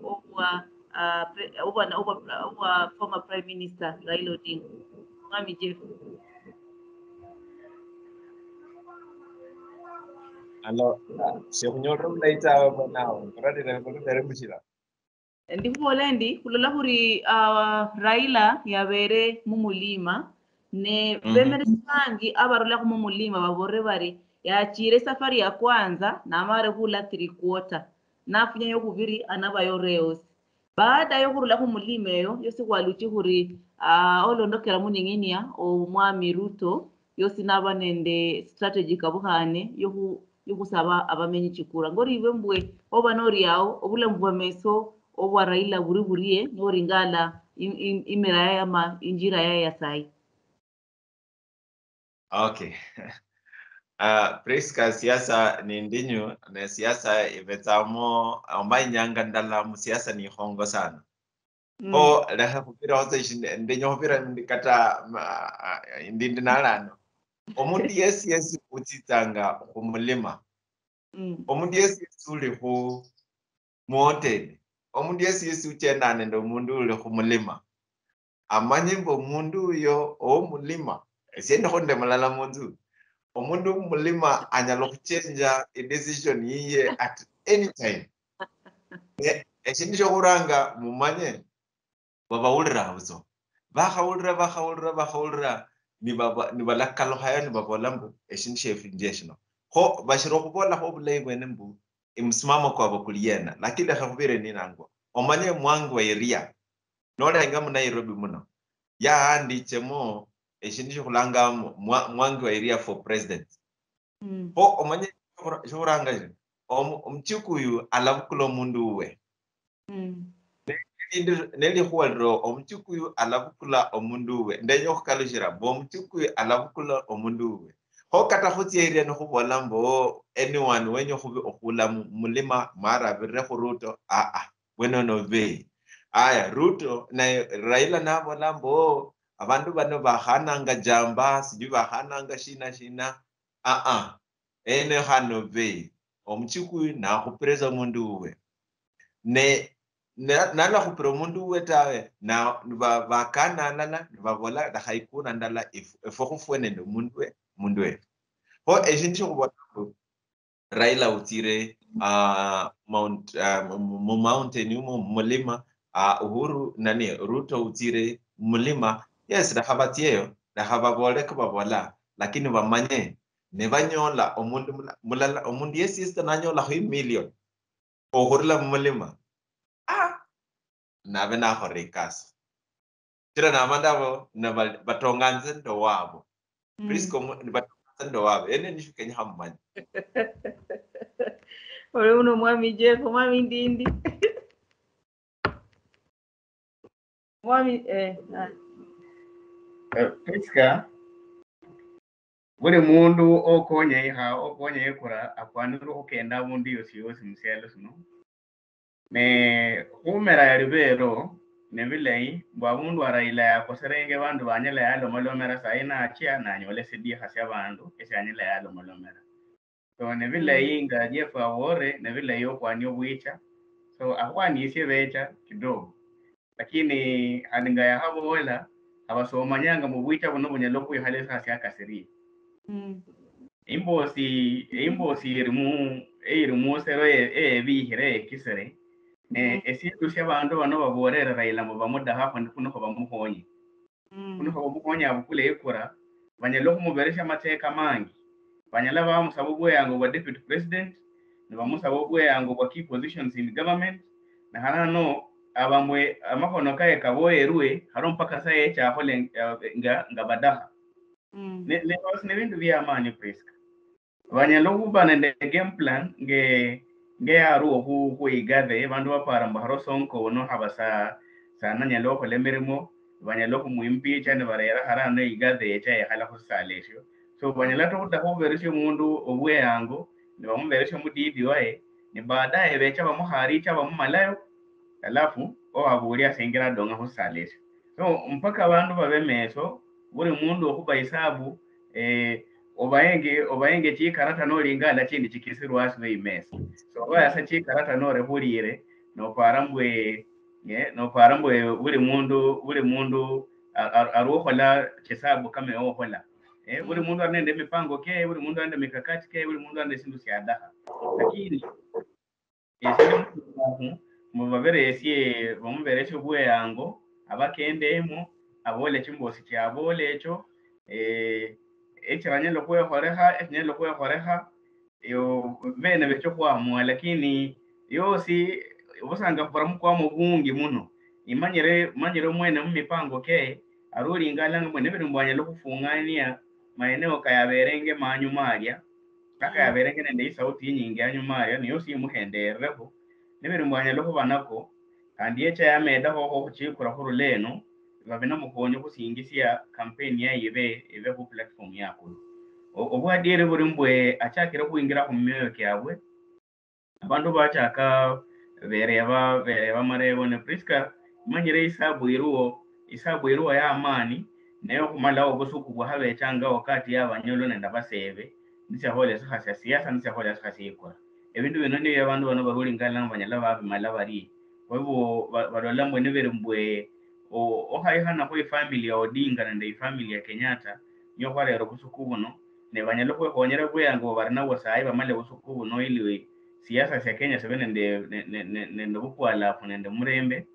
owa former prime minister Raila Odinga Mami Jeff. Alo, sekunyorro laita banao. Kuradi na kudu dari mushira. Ndi kubolendi kulola kuri Raila yabere mumulima ne bemere sangi abarola ku mumulima babore bari yachire safari ya kwanza na amare kula 3/4 nafunya yo kubiri anaba yo reos baada yo kurula ku mulima yo yose kwaluchi kuri olondokera muninginia o mwami Ruto yose naba nende strategy kabuhane yo kusaba abamenyi chikura ngori iwe mbwe oba nori yao obule mbwe meso obwa Raila buriburie nori ngala imera ya ma injira ya sai. Okay. Priska siasa ni ndinyu na siasa ivetamo ambaye nyanga ndala mu siasa ni hongo sana. O leha kupira hoza ndinyu kupira ndikata ndindinalano. Omundi yes utitanga kumulima. Omundi yes uli ku mountain. Omundi yes uchenda ndo mundu uli kumulima. Amanyimbo mundu yo o mulima. Sienda honde malala mundu. Omundu mulima anyalo kuchenja a decision yiye at any time. Ekindisho kuranga mumanye babaulira uzo. Bahaulira ni balakalo haya ni babolambu ekindisho efinjeshino. Ho bashiro kubola ho bulay bwenembu imsimamo kwa bakuliyena lakini hakubire ninango. Omanye mwangu wa area. Nora ngamu Nairobi muno. Ya andi chemo ekindisho kulanga mwangi wa area for president. Ho omanye shuranga omchukuyu alabukula omundu we neli huwalro omchukuyu alabukula omundu we ndenyo kukalushira bo omchukuyu alabukula omundu we ho kata khutieria no khubola mbo anyone wenyo khubi okhula mulima mara birre khuruto bueno no be aya Ruto na Raila nabola mbo abantu bano bahananga jamba siju bahananga shina ene hano be omchukuyu na khupreza omundu we nala khupira omundu we tawe na bakana lala babola da haikuna ndala ifo khufwene ndo mundu we ho eshintu shokubola Raila utire mountain mulima Uhuru Ruto utire mulima yes da habatiyo da hababole kubabola lakini bamanye ne banyola omundu mulala omundu yesista nanyola 1 million ohurla mulima nabe na horikas tira na mandabo na batonganze ndo wabo Prisco batonganze ndo wabo ene nishu Kenya hammanyi ole uno mwami Jefo mwami Ndindi mwami Priska buli mundu okonye ikura akwanira okenda mundu yosi musialo sino ne humera ya ribero ne bilei bwa mundu araila ya koserenge bandu banyela ya lomolomera saina achia na nyole sidi hasya bandu ese anyela ya lomolomera so ne bilei nga Jeff awore ne bilei okwani obwicha so akwani isi becha kidogo lakini haninga ya habo wala abasomanyanga mu bwicha buno bunyalo kwihale hasya kasiri imbosi irimu sero bihire kisere esintu sy'abantu bano baborera Raila mu bamuda hapo kuno ko bamuhonye kuno ko bamuhonye abukule ikura banyalo kumuberesha amateka mangi banyala bamusabu bweyango bwa deputy president ne bamusabu bweyango bwa key positions in government na harano abamwe amakono kae kaboyerwe haro mpaka saye cyahole nga badaha ne bintu by'amani Priska banyalo kubana ne game plan nge aru oku igathe bandu bapara mbaharo sonko no habasa sana nyalo ko lemerimo banyalo ku muimpicha ne barera harana igathe echa hala kusalesho so banyala to da beresho mundu obwe yango ne bamuberesho mudidi wae ne baadaye becha bamuhari cha bamumalayo alafu aburi asengera donga kusalesho so mpaka bandu babemeso buri mundu okuba isabu obaenge chikarata no lingala chindi chikisirwa aswe imesa so baya sa chikarata no rehurire no parambwe buri mundu aruhola chisabu kame ohola buri mundu anende mipango ke buri mundu anende mikakati ke buri mundu anende sindu syadaha lakini ese mubaberesie bamuberesho bwe yango abakendemo abole chimbosi kyabole echo echiranyelo kwehoreha yo bene becho kwamua lakini yosi ubusanga kuramu kwa mugungi muno manyire mwene mumipango ke aruri ingalanga mwene birumbanya lokufungania maeneo kayaberenge manyumaria kaka yaberenge nende sauti nyingi anyumaria niyo si muhendereho nibirumbanya lokubanako kandi echa yameda ho kuchikura huruleno babena mukonyo kusingisia campaign ya ibe ku platform yako obwadire buri mbwe achakira kuingira ku myoyo kyabwe abantu bachaka bereba marebo ne Priska manyire isabu iruo ya amani nayo kumala obusuku bwa habe changa wakati y'abanyolo nenda basebe nisahole sahasa siasa nisahole sahasa ikora ebintu bino ni abantu bano baruri ngala banyala babimala bari webo badola mbwe nebere mbwe ohayihana ko ifamily ya Odinga nende ifamily ya Kenyatta nyo kwarero kusukubu no ne banyalo kwehonyera kweyango barina wasayi bamale kusukubu no ili siasa ya Kenya sebene nende bukwala nende murembe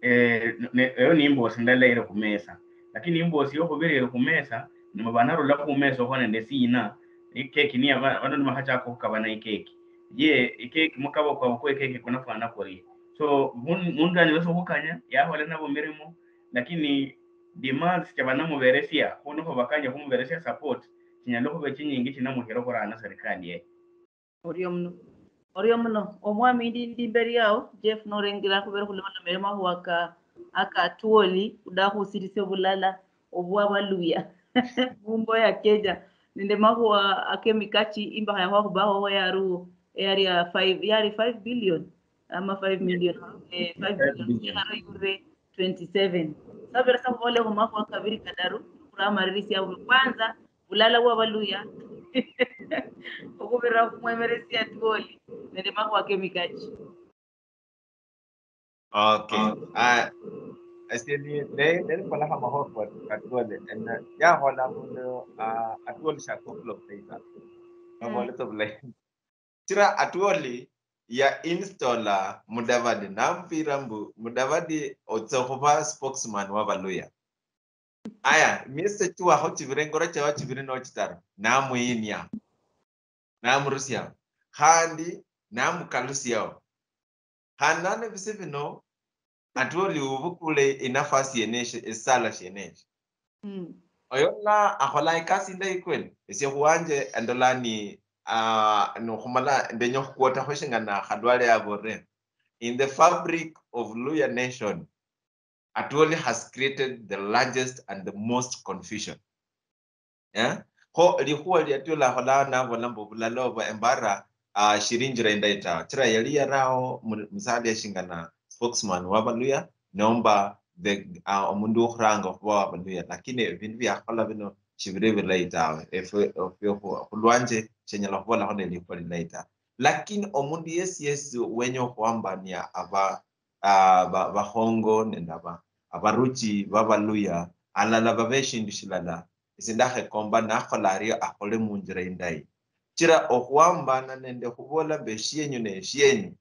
eyo nimbo sindala ire kumesa lakini imbo siyo kubirire kumesa nimo banaro la kumesa ho nende sina ikeki ni abantu mahacha ko kabana ikeki je ikeki mukabo kwa ko ikeki kuna fana kori so mundu anaweza kukanya yaho nabo mirimo lakini demands cyabana muberesia kuno ko bakanya kumuberesia support kinyalo ko bekinyingi kinamuhero korana serikali ye orio mno omwami ndi mberi yao Jeff norengira kubera kulemana merema waka akatuoli kuda kusirise bulala obwa baluya bumbo ya keja ninde mahuwa akemikachi imba ya hwa baho yaru area 5 billion ama 5 million 5 billion yaro yure 27 sabera sabu ole ko mahuwa kabiri kadaru kuramarisi ya kwanza bulala wa baluya okubera kumwemeresi atuoli nende mahuwa akemikachi. Okay. Asili ne pala kama hopo atuole na ya hola mundo atuole sa couple of days. Kama le to blay. Tira atuole ya installer Mudavadi nampirambu Mudavadi otsohoba spokesman wa Baluya. Aya Mr. Chua hoti virengora chawa chivire no chitaro namu inya namu Rusia handi namu Kalusia hanane visivino atuoli ubukule inafasi yeneshe esala sheneshe oyola ahola ikasi nda ikweli ese huanje andolani no humala ndenyo kuota hoshinga na hadwale abore in the fabric of Luya nation atuoli has created the largest and the most confusion. Yeah, ho lihuwa liatula hola na volambo bulaloba embara shirinjira indaita tira yalia rao msadi shingana spokesman wa Baluya nomba the omundu hranga wa Baluya lakini vindu vya hola vino chivire laita hulwanje chenyala hola hone lihuwa laita lakini omundu yes wenyo kwamba ni aba bahongo nenda abaruchi ba Baluya alala babeshindishilala isindahe komba na kholario akole munjira indai chira okwamba na nende hubola beshienyu ne shienyu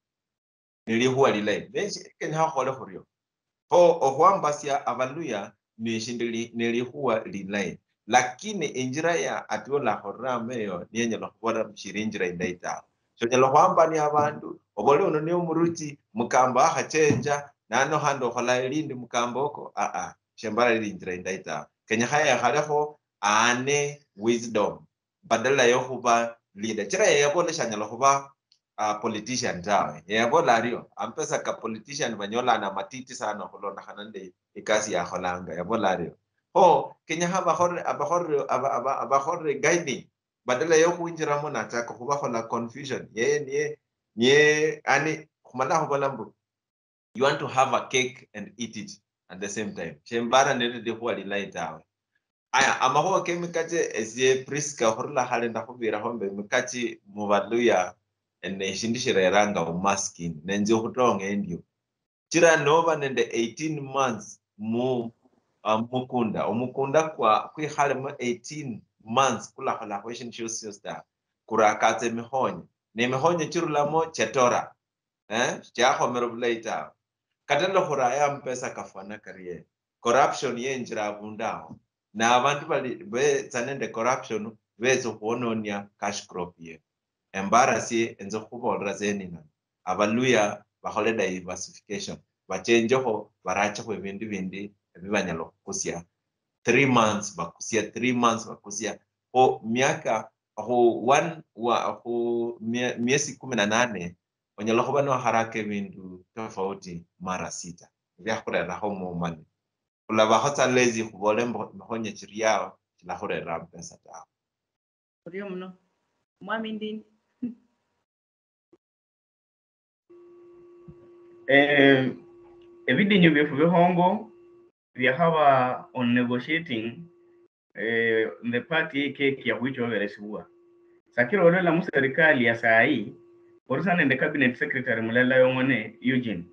nilihuwa lilai beshi kenya khole khuryo ho okwamba sia Abaluya ni shindili nilihuwa lilai lakini injira ya atuola horameyo niyenye lokubora mshirinjira indai ta so nyalo kwamba ni abandu obole uno ni umuruchi mukamba hachenja nano hando khola ilindi mukamboko shembara ilinjira indai ta kenya haya haleho ane wisdom badala yo huba leader chira yabo shanyalo huba politician tawe yabo lario ampesa ka politician banyola na matiti sana holona hanande ikasi ya holanga yabo lario ho kenya haba hore guiding badala yo kuinjira mona taka huba hola confusion ye ani kumala hubalambu you want to have a cake and eat it at the same time shembara nende de huwa lilaitawe aya amaho kemikache esie Priska horla hale ndakubira hombe mikachi mu Baluya ene shindishira ranga umaskin nenze hutonga endio chira nova nende 18 months mu mukunda omukunda kwa hale mu 18 months kula hala question shows that kurakate mihonye ne mihonye chirula mo chetora chaho meroblaita katelo huraya mpesa kafana career corruption yenjira abundao na abantu bali be tsanende corruption bezo kuononia cash crop ye embarasi enzo kubolra zenina Abaluya bahole diversification bachenjeho baracha ko bindi bibanyalo kusia 3 months bakusia ho miaka ho miezi 18 onyalo hoba no harake bindu tofauti mara 6 vya kurera ho mumani kula bahota lezi kubole mhonye chiriao kila horera pesa ta orio mno mwami ndi evidinyo byefu behongo we have on negotiating the party cake ya which overesiwa sakiro lola mu serikali ya sai orisa nende cabinet secretary mulala yongone Eugene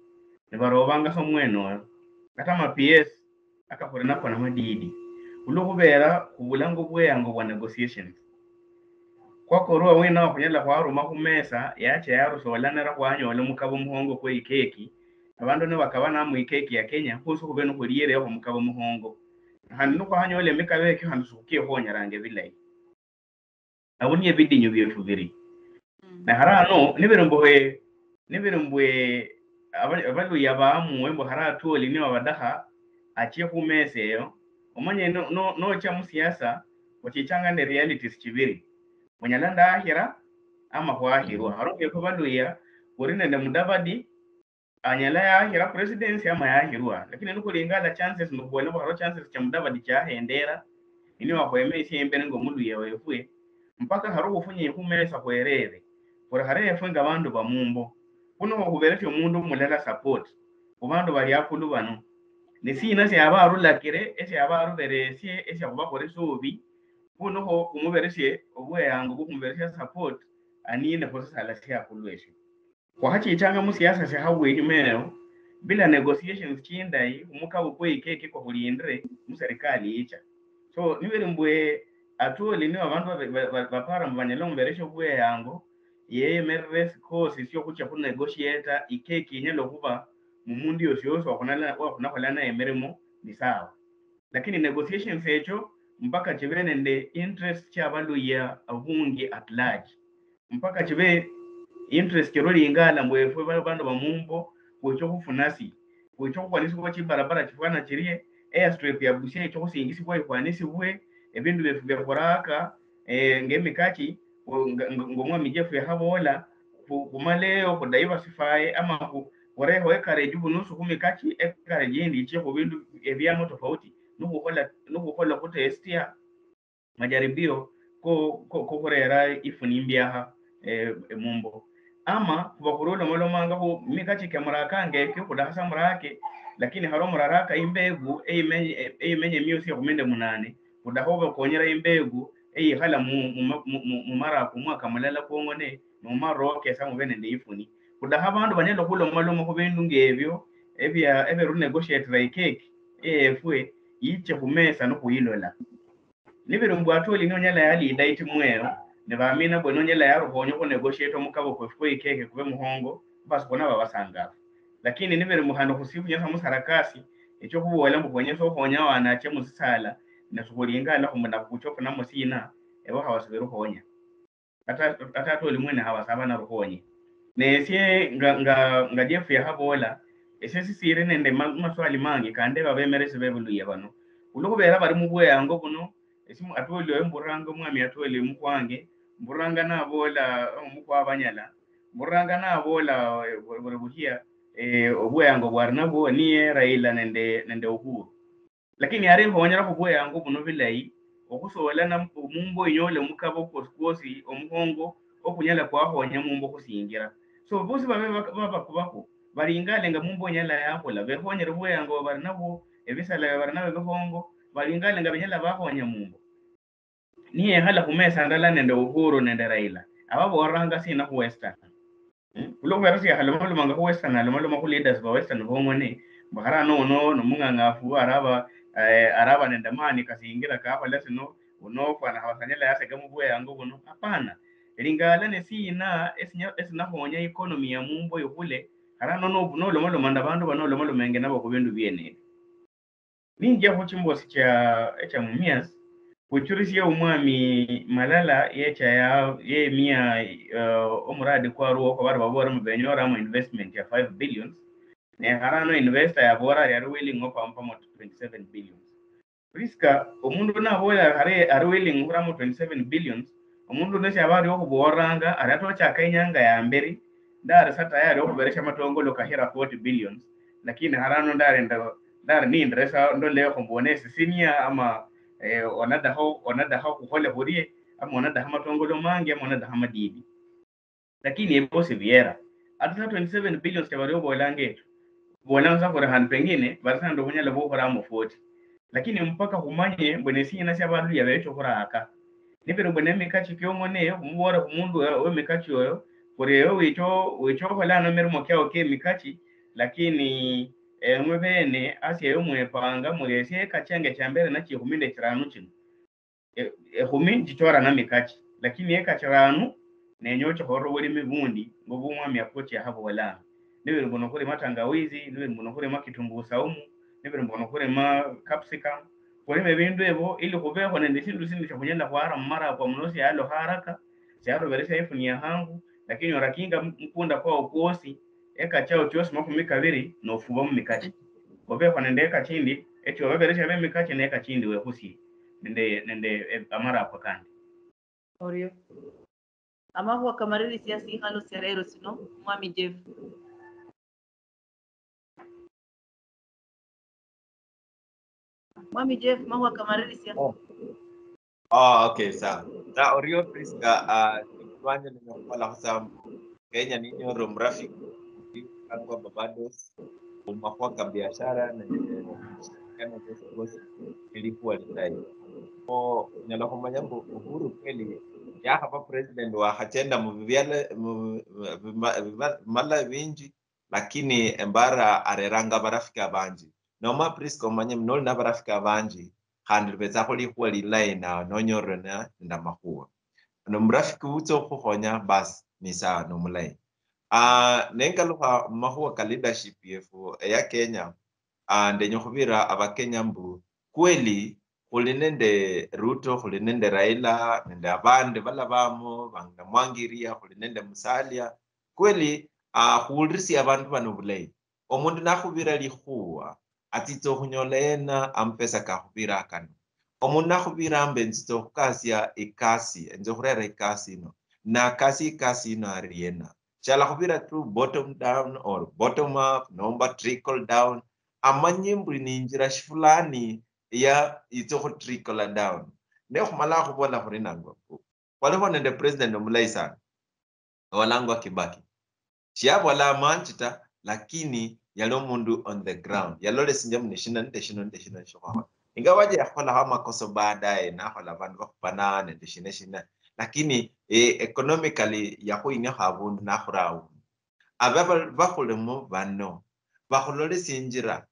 ne barobanga so mweno kata ma PS akakorena kona madidi ulokubera kubulango bweyango bwa negotiations kwa korwa wina kunyala kwa ruma kumesa yache yaro so walanera kwanyola mukabo muhongo ko ikeki abantu ne bakabana mu ikeki ya Kenya kuso kubeno kuriere ho mukabo muhongo hanu ko hanyole mekabeke hanu sukie honya range bilai abunye bidinyo byefu biri na harano nibirumbwe Abaluya bamu embo haratu olini wabadaha achie kumeseyo omanye no cha musiasa wachichanga ne realities chibiri monyalanda ahira ama kwa hirwa haroke ko baluya kurine nde Mudavadi anyala ya hira presidency ama ya hirwa lakini nuko lingala chances nukuona haro chances cha Mudavadi cha hendera ini wakweme isi mbere ngo mundu yewefwe mpaka haro kufunye kumesa kwerere por hare yafunga bandu bamumbo kuno kuberetyo mundu mulela support kubandu bali akulu bano nesina se abaru lakire ese abaru beresie ese akubakore sobi kuno ho kumuberesye obweyango kumuberesya support anine ko sala sia kulweshe kwa hachi changa mu siasa se hawe nyumero bila negotiations chindai umuka ukwe keke kwa kulindre mu serikali icha so nibere mbwe atoli ni abantu bapara mbanyelo mberesho bwe yango yeye merres ko sisyo kucha ku negotiate ikeke nyelo kuba mumundi yosyoso wakunala na emeremo ni sawa lakini negotiations echo mpaka chibene nde interest cha balu ya abungi at large mpaka chibe interest kiroli ingala mbwefwe bandu bamumbo kucho kufunasi kucho kwanisi kwa chibarabara chifana chirie airstrip ya Busia icho kusingisi kwa ikwanisi bwe ebindu befu bya koraka ngemikachi ngomwa mijefu ya habola kumaleo ku diversify ama ku wareho ekare jubu nusu kumikachi ekare jindi icho ku bindu ebyamo tofauti nukukola kutestia majaribio ko korera ifunimbyaha mumbo ama kubakurula molomanga ko mikachi kemurakange ke kudahasa murake lakini haro muraraka imbegu eyimenye myusi kumende munane kudahoba konyera imbegu hala mu mara ku mwaka mulala kongone no maroke samu bene ndifuni kudaha bandu banyelo kulo malomo ko bindu ngebyo ebe ru negotiate like efwe yiche kumesa no kuyilola nibere mbwatoli nyonyala yali daiti mwero ne bamina bwe nyonyala yaro honyo ko negotiate mukabo kwefwe ikeke kube muhongo basi kona babasanga lakini nibere muhano kusifu nyasa musarakasi echo kubola mbonye so honya wana che musala nasukulingala kumunda kuchoka na musina ebo hawasiberu honya ata toli mwene hawasaba na ruhonye nesie nga jefu ya habola esesi sire nende maswali mangi kande babemerese bebuluye bano ulukubera bari mubwe yango kuno esimu atoli emburanga mwami atoli mukwange mburanga na bola mukwa abanyala mburanga na bola buhia obwe yango bwarnabo niye Raila nende Uhuru lakini ari honyera kubwe yango kuno bilayi okusobola na mumbo inyole mukabo kosi omuhongo okunyala kwa honya mumbo kusingira so bosi baba kubako baringale nga mumbo nyala yakola behonyera bwe yango barnabo ebisala barnabo behongo baringale nga benyala bahonya mumbo niye hala kumesa ndala nende Uhuru nende Raila ababo waranga sina ku western kulo versi halomalo manga ku western halomalo ku leaders ba western hongone bahara no munganga fu araba nende mani kasingira ka hapa lesino unofa na hawasanyala yase gamu bwe yango kuno hapana lingala ne sina esina honya economy ya mumbo yokule harano no lomalo manda bandu bano lomalo menge nabo ku bindu byene ninja ho chimbosi cha mumias kuchurisia umwami Malala yecha ya ye mia omuradi kwa ruo kwa bari babora mubenyora mu investment ya 5 billion ne harano investor ya bora ya willing opa mpamo 27 billion riska omundu na bola are willing uramo 27 billion omundu nese abari okuboranga arato cha kainyanga ya mbere ndare sata yari okuberesha matongolo kahira 40 billion lakini harano ndare ni ndresa ndo leo kombonese sinia ama onada ho kuhole hurie ama onada hama tongolo mangi ama onada hama didi lakini ebo seviera ata 27 billion tabario bolange bolanza kwa han pengine barasa ndo kunyala bo haramo 40 lakini mpaka kumanye bwenesi na shabandu ya becho kuraka nibero bwene mikachi kyongone mbora kumundu we mikachi yoyo kureo wicho hola no mermo kyao ke mikachi lakini mwebene asye yomwepanga mulese kachenge chambere na chihuminde chiranu chino humi chichora na mikachi lakini ekachiranu nenyocha horo wali mibundi ngobu mwami akoche habo wala niwe mbono kule matangawizi niwe mbono kule makitungu saumu niwe mbono kule ma capsicum kule mebindu ebo ili kubeho nende sindu chakunyenda kwa ara mara kwa mnosi alo haraka siaro beresa ifuni ya hangu lakini orakinga mkunda kwa okuosi eka chao chosi makumika biri no fuba mikachi obe kwa nende eka chindi eti obeberesha be mikachi na eka chindi we husi nende amara kwa kandi Orio ama huwa kamariri siasi halo serero sino mwami Jeff. Mwami Jeff mahuwa kamariri siasi. Okay, sawa. Na Orio Priska tuwanje nimekuwa kwa Kenya ni nyoro mrafiki kwa Barbados umakuwa biashara na kana zote ilikuwa ndai. O nyalo manyambo Uhuru kweli ya hapa president wa hatenda muvyale mala vinji lakini embara areranga barafika banji. Noma Priska manyam nol na barafika banji handle beza kuli kwa lilai na nonyoro na ndamakuwa. No mrafiki uto kuhonya bas ni sawa no mulai. Nengaluha mahuwa ka leadership yefu ya Kenya ndenyo khubira abakenya mbu kweli khulinende Ruto khulinende Raila nende abande balabamo banga mwangiria khulinende Musalia kweli khulirisi abantu bano bulai omundu nakhubira likhuwa atito khunyolena ampesa ka khubira kano omundu nakhubira ambe nzito khukasia ikasi enzo khurera ikasi no na kasi ino ariena chala khubira through bottom down or bottom up nomba trickle down amanyimbu ni njira fulani ya itoko trickle down ne khumala khubona khuri nangwa wale nende president omulai sana walangwa Kibaki shiabo la manchita lakini yalo mundu on the ground yalole sinja munishina ndeshino shokwa ingawaje yakhola kama koso baadaye na khola bantu bakupana ndeshina lakini economically yakhoinya khabundu na khurawo ababa bakhulemo bano bakholole sinjira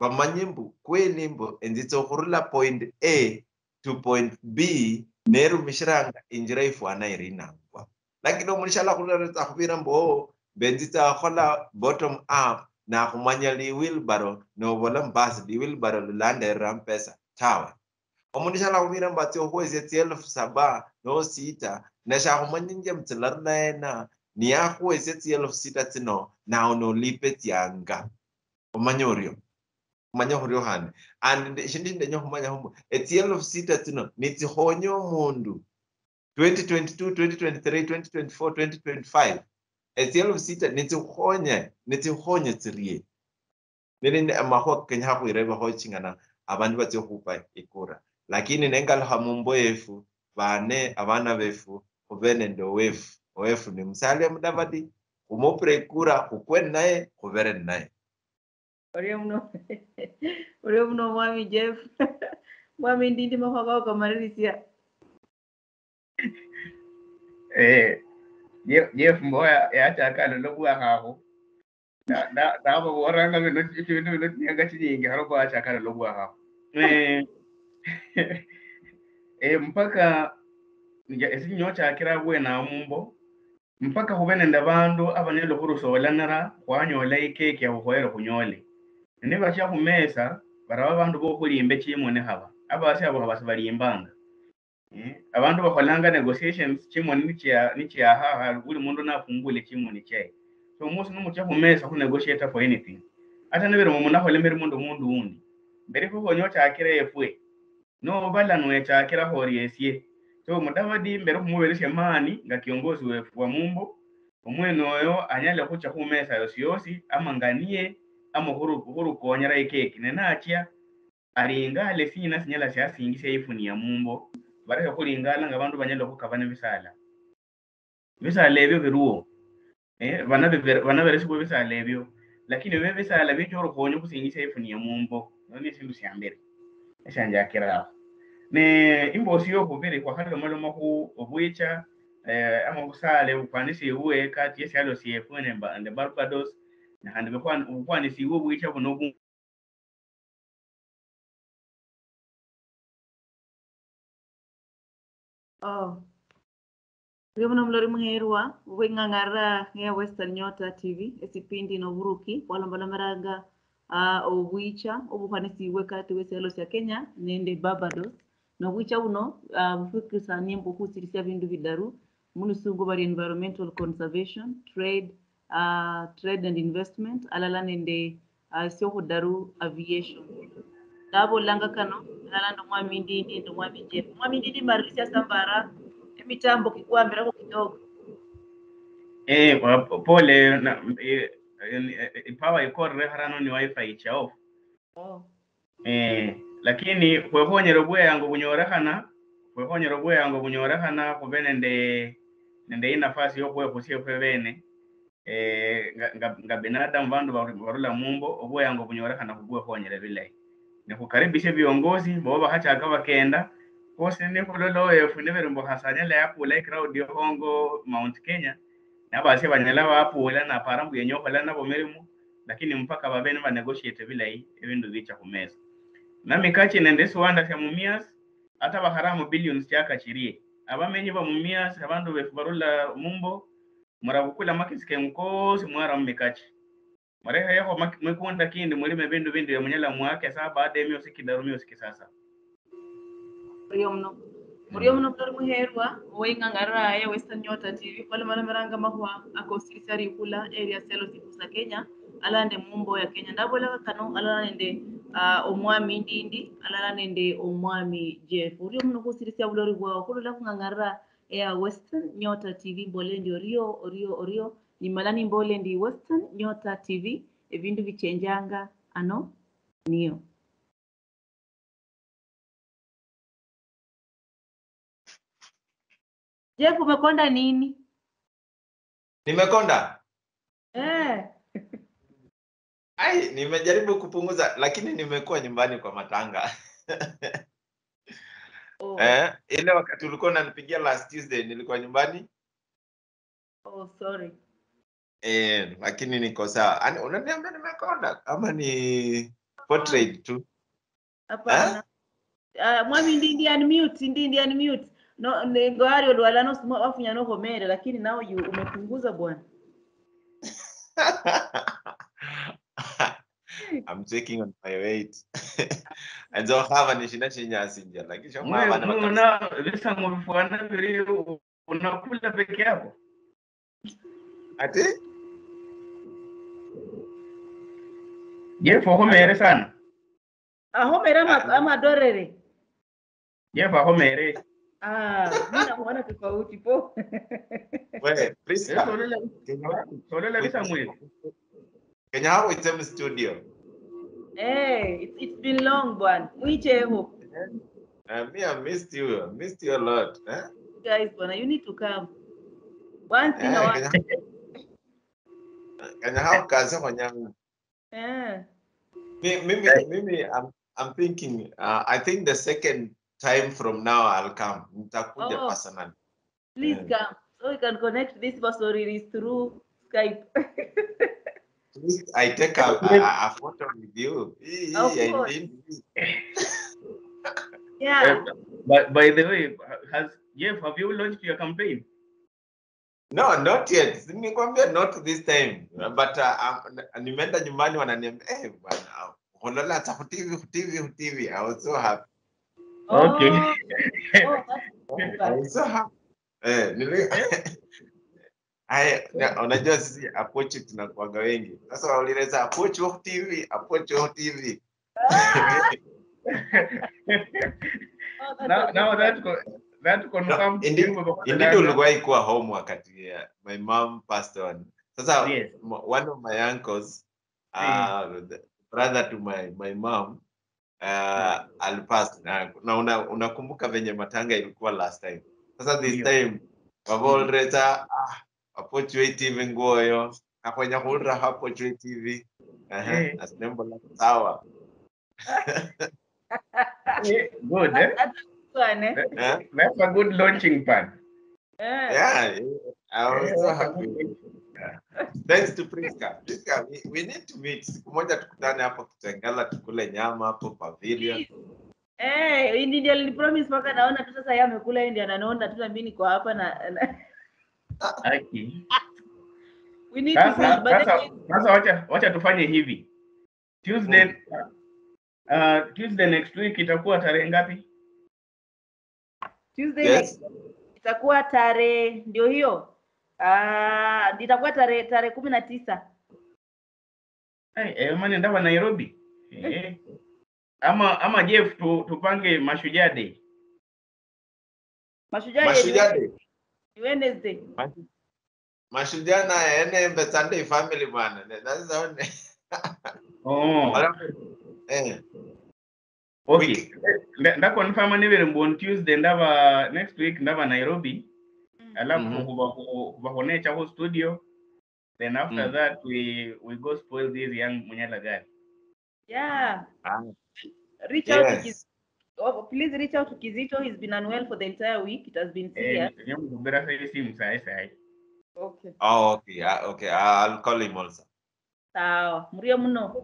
bamanyimbu kweli mbo enzito khurula point A to point B neru mishiranga injira ifwana irinangwa lakini omulishala khuleta khubira mbo benzita khola bottom up na khumanya li wheelbarrow no bola mbasi li wheelbarrow lulande rampesa tawa omulishala khubira mbati okwezi 7,000 no sita na sha khumanya nje mtsilarna ni yakhwezi 7,000 tsino na ono lipe tyanga omanyorio manya horio hane and shindinde nyo manya humbo etielo sita tino nitihonyo mundu 2022 2023 2024 2025 etielo sita nitihonye tirie nini amahwa Kenya hapo ireba ho chingana abantu batyo kupa ikura lakini nengal hamumbo yefu bane abana befu kubene ndo wefu ni Musalia Mudavadi kumopre kura kukwen naye kubere naye Orio mno mwami Jeff. Mwami Ndindi mahuwa kamariri sia. Jeff mboya ya chakalo lobuwa haho da ba waranga bino chibino nyanga chinyingi haro kwa chakalo lobuwa haho mpaka esinyo chakira bwe na mumbo mpaka hubene ndabandu abanelo kurusolanara kwanyola ikeke yahuhoera kunyole niba cha kumesa baraba bandu bo kulimbe chimone haba abasi abo habasi balimbanga abantu bakholanga negotiations chimone nichi aha buli mundu nafungule chimone chai so musi numucha kumesa ku negotiate for anything ata nebere mumuna kholemere mundu undi mbere ko nyocha akire efwe no bala no echa akira hori esie so Mudavadi mbere kumuberesha mani nga kiongozi wefu wa mumbo omwene oyo anyale kucha kumesa yosiyosi amanganie huru konyera ikeki nenachia aringale sina sinyala sya singisa ifuni ya mumbo bareka kulingala nga bandu banyalo kukabana bisala ebyo biruo bana beresi ko bisala ebyo lakini bebe bisala bicho konyo kusingisa ifuni ya mumbo noni sindu syambere esanja akira ne imbosi yo kubere kwa kale malo ku obwicha ama kusale ukwanisi uwe kati yesalo siyefune and Barbados na hande ukwanisi uwe bwicha buno Orio mno mlori mherwa wengangara ya Western Nyota TV esipindi no buruki walambala maraga obwicha obufanisi wekati weselo sya Kenya nende Barbados no bwicha uno bufikisa nimbo kusirisia bindu bidaru munusungu bari environmental conservation trade and investment alala nende syo hudaru aviation dabo langa kano alala ndo mwami Ndindi ndo mwami Jeff mwami Ndindi marisia sambara mitambo kikwambira ko kidogo. Pole na power ikorre harano ni wifi chao. Oh. Lakini kwehonyero bwe yango bunyorehana kubenende nende nafasi yo kwe kusie kwebene nga binadamu bandu barula mumbo obwe yango bunyorehana kubwe honyere bile ne kukaribisha viongozi boba hacha akaba kenda kose ne kulolo efunebere mbo hasanyala yapo like crowd yo hongo Mount Kenya na base banyala wapo wala na parambu yenyo wala na bomerimu lakini mpaka babene ba negotiate bile ebindu bicha kumeza na mikachi nende swanda ya mumias hata baharamu billions chaka chirie abamenyi ba mumias abandu befubarula mumbo murabukula makisike mkosi mwara mikachi mareha yako mwekonda kindi mulime bindu ya munyala mwake saa baada ya music daru music sasa Muriyo mno mtori muherwa oinga ngara ya Western Nyota TV pale malameranga mahwa akosirisari kula area selo sifusa Kenya alande mumbo ya Kenya ndabola kano alana nende omwami ndindi alana nende omwami Jeff uriyo mno kusirisia bulori bwa kulula kungangara ya Western Nyota TV mbole ndi orio ni malani mbole ndi Western Nyota TV ebindu bichenjanga ano niyo Jeff umekonda nini? Nimekonda? Ai, nimejaribu kupunguza lakini nimekuwa nyumbani kwa matanga. Oh. Ile wakati ulikuwa unanipigia last Tuesday nilikuwa nyumbani. Oh, sorry. Lakini niko sawa. Unaniambia nimekonda ama ni portrait tu? Hapana. Mwami ndi unmute. No ngwari olwala no simo wafunya no homere lakini nao umepunguza bwana. I'm checking on my weight. I don't have any shinyasi nje lakini shoma bana na lisa mfuana vile unakula peke yako. Ati? Jeff homere sana. Homere ama dorere. Jeff homere. Mimi naona tofauti po. Wewe, Priska. Solela bisa mwezi. Kenya hapo item studio. It's been long bwana. Mwicheho. Me, I missed you. I missed you a lot. Guys, bwana, you need to come. One thing I want. Kenya hapo kazi kwa nyama. Mimi, I'm thinking, I think the second time from now I'll come. Nitakuja personally. Please come. So we can connect this story through Skype. Please, I take a photo with you. Yeah. By the way, have you launched your campaign? No, not yet. Nikwambia not this time. But nimeenda nyumbani wananiambia, bwana, holola hata TV. I was so happy. Okay. I was so happy. Unajua sisi approach tunakuaga wengi. Sasa walileza approach TV. Now that confirmed. Indeed ulikuwa ikuwa home wakati my mom passed on. Sasa yes. One of my uncles, brother to my mom, alipass na unakumbuka venye matanga ilikuwa last time. Sasa this time wavolreta approach TV ngoyo afanya hulra hapo TV asembo la sawa. Good. That's a good launching pad. Yeah, I was so happy. Thanks to Priska. We need to meet. Siku moja tukutane hapo Kitengela tukule nyama hapo pavilion. Ndio nilipromise mpaka naona tu sasa yeye amekula ndio anaona tu mimi niko hapa na Okay. We need to meet. Sasa wacha tufanye hivi. Tuesday next week itakuwa tarehe ngapi? Tuesday next itakuwa tarehe ndio hiyo. Itakuwa tarehe 19. Maana ndawa Nairobi. Ama Jeff tupange Mashujaa Day. Mashujaa Day. Wednesday. Mashujaa na ene Sunday family bwana. That's the only. Okay. Ndakonfirma nivere on Tuesday ndava next week ndava Nairobi. Alafu kuba kunecha ho studio. Then after that we go spoil this young Munyala guy. Yeah. Reach out to Kizito. Oh, please reach out to Kizito. He's been unwell for the entire week. It has been serious. Okay. Oh, okay. Okay. I'll call him also. Sawa. Murio muno.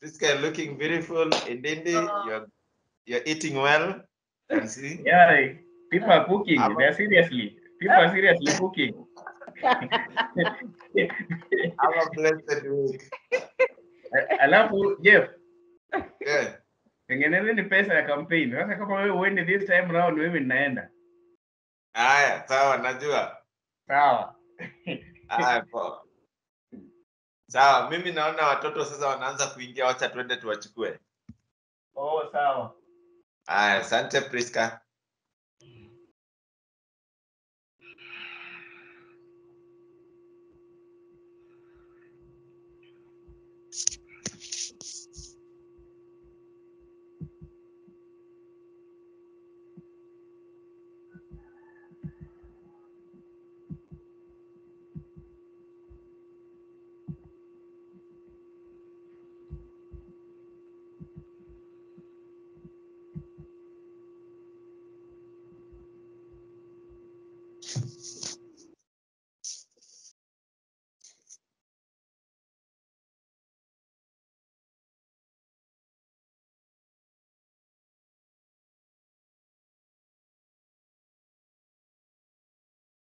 This guy looking beautiful. Indindi, you're eating well. Can see. Yeah, people are cooking. They're seriously. People are seriously cooking. Have a blessed week. Alafu Jeff. Yeah. Tengeneze ni pesa ya campaign. Sasa kama wewe uende this time round wewe naenda. Haya, sawa najua. Sawa. Haya poa. Sawa, mimi naona watoto sasa wanaanza kuingia, wacha twende tuwachukue. Oh, sawa. Haya, asante Priska.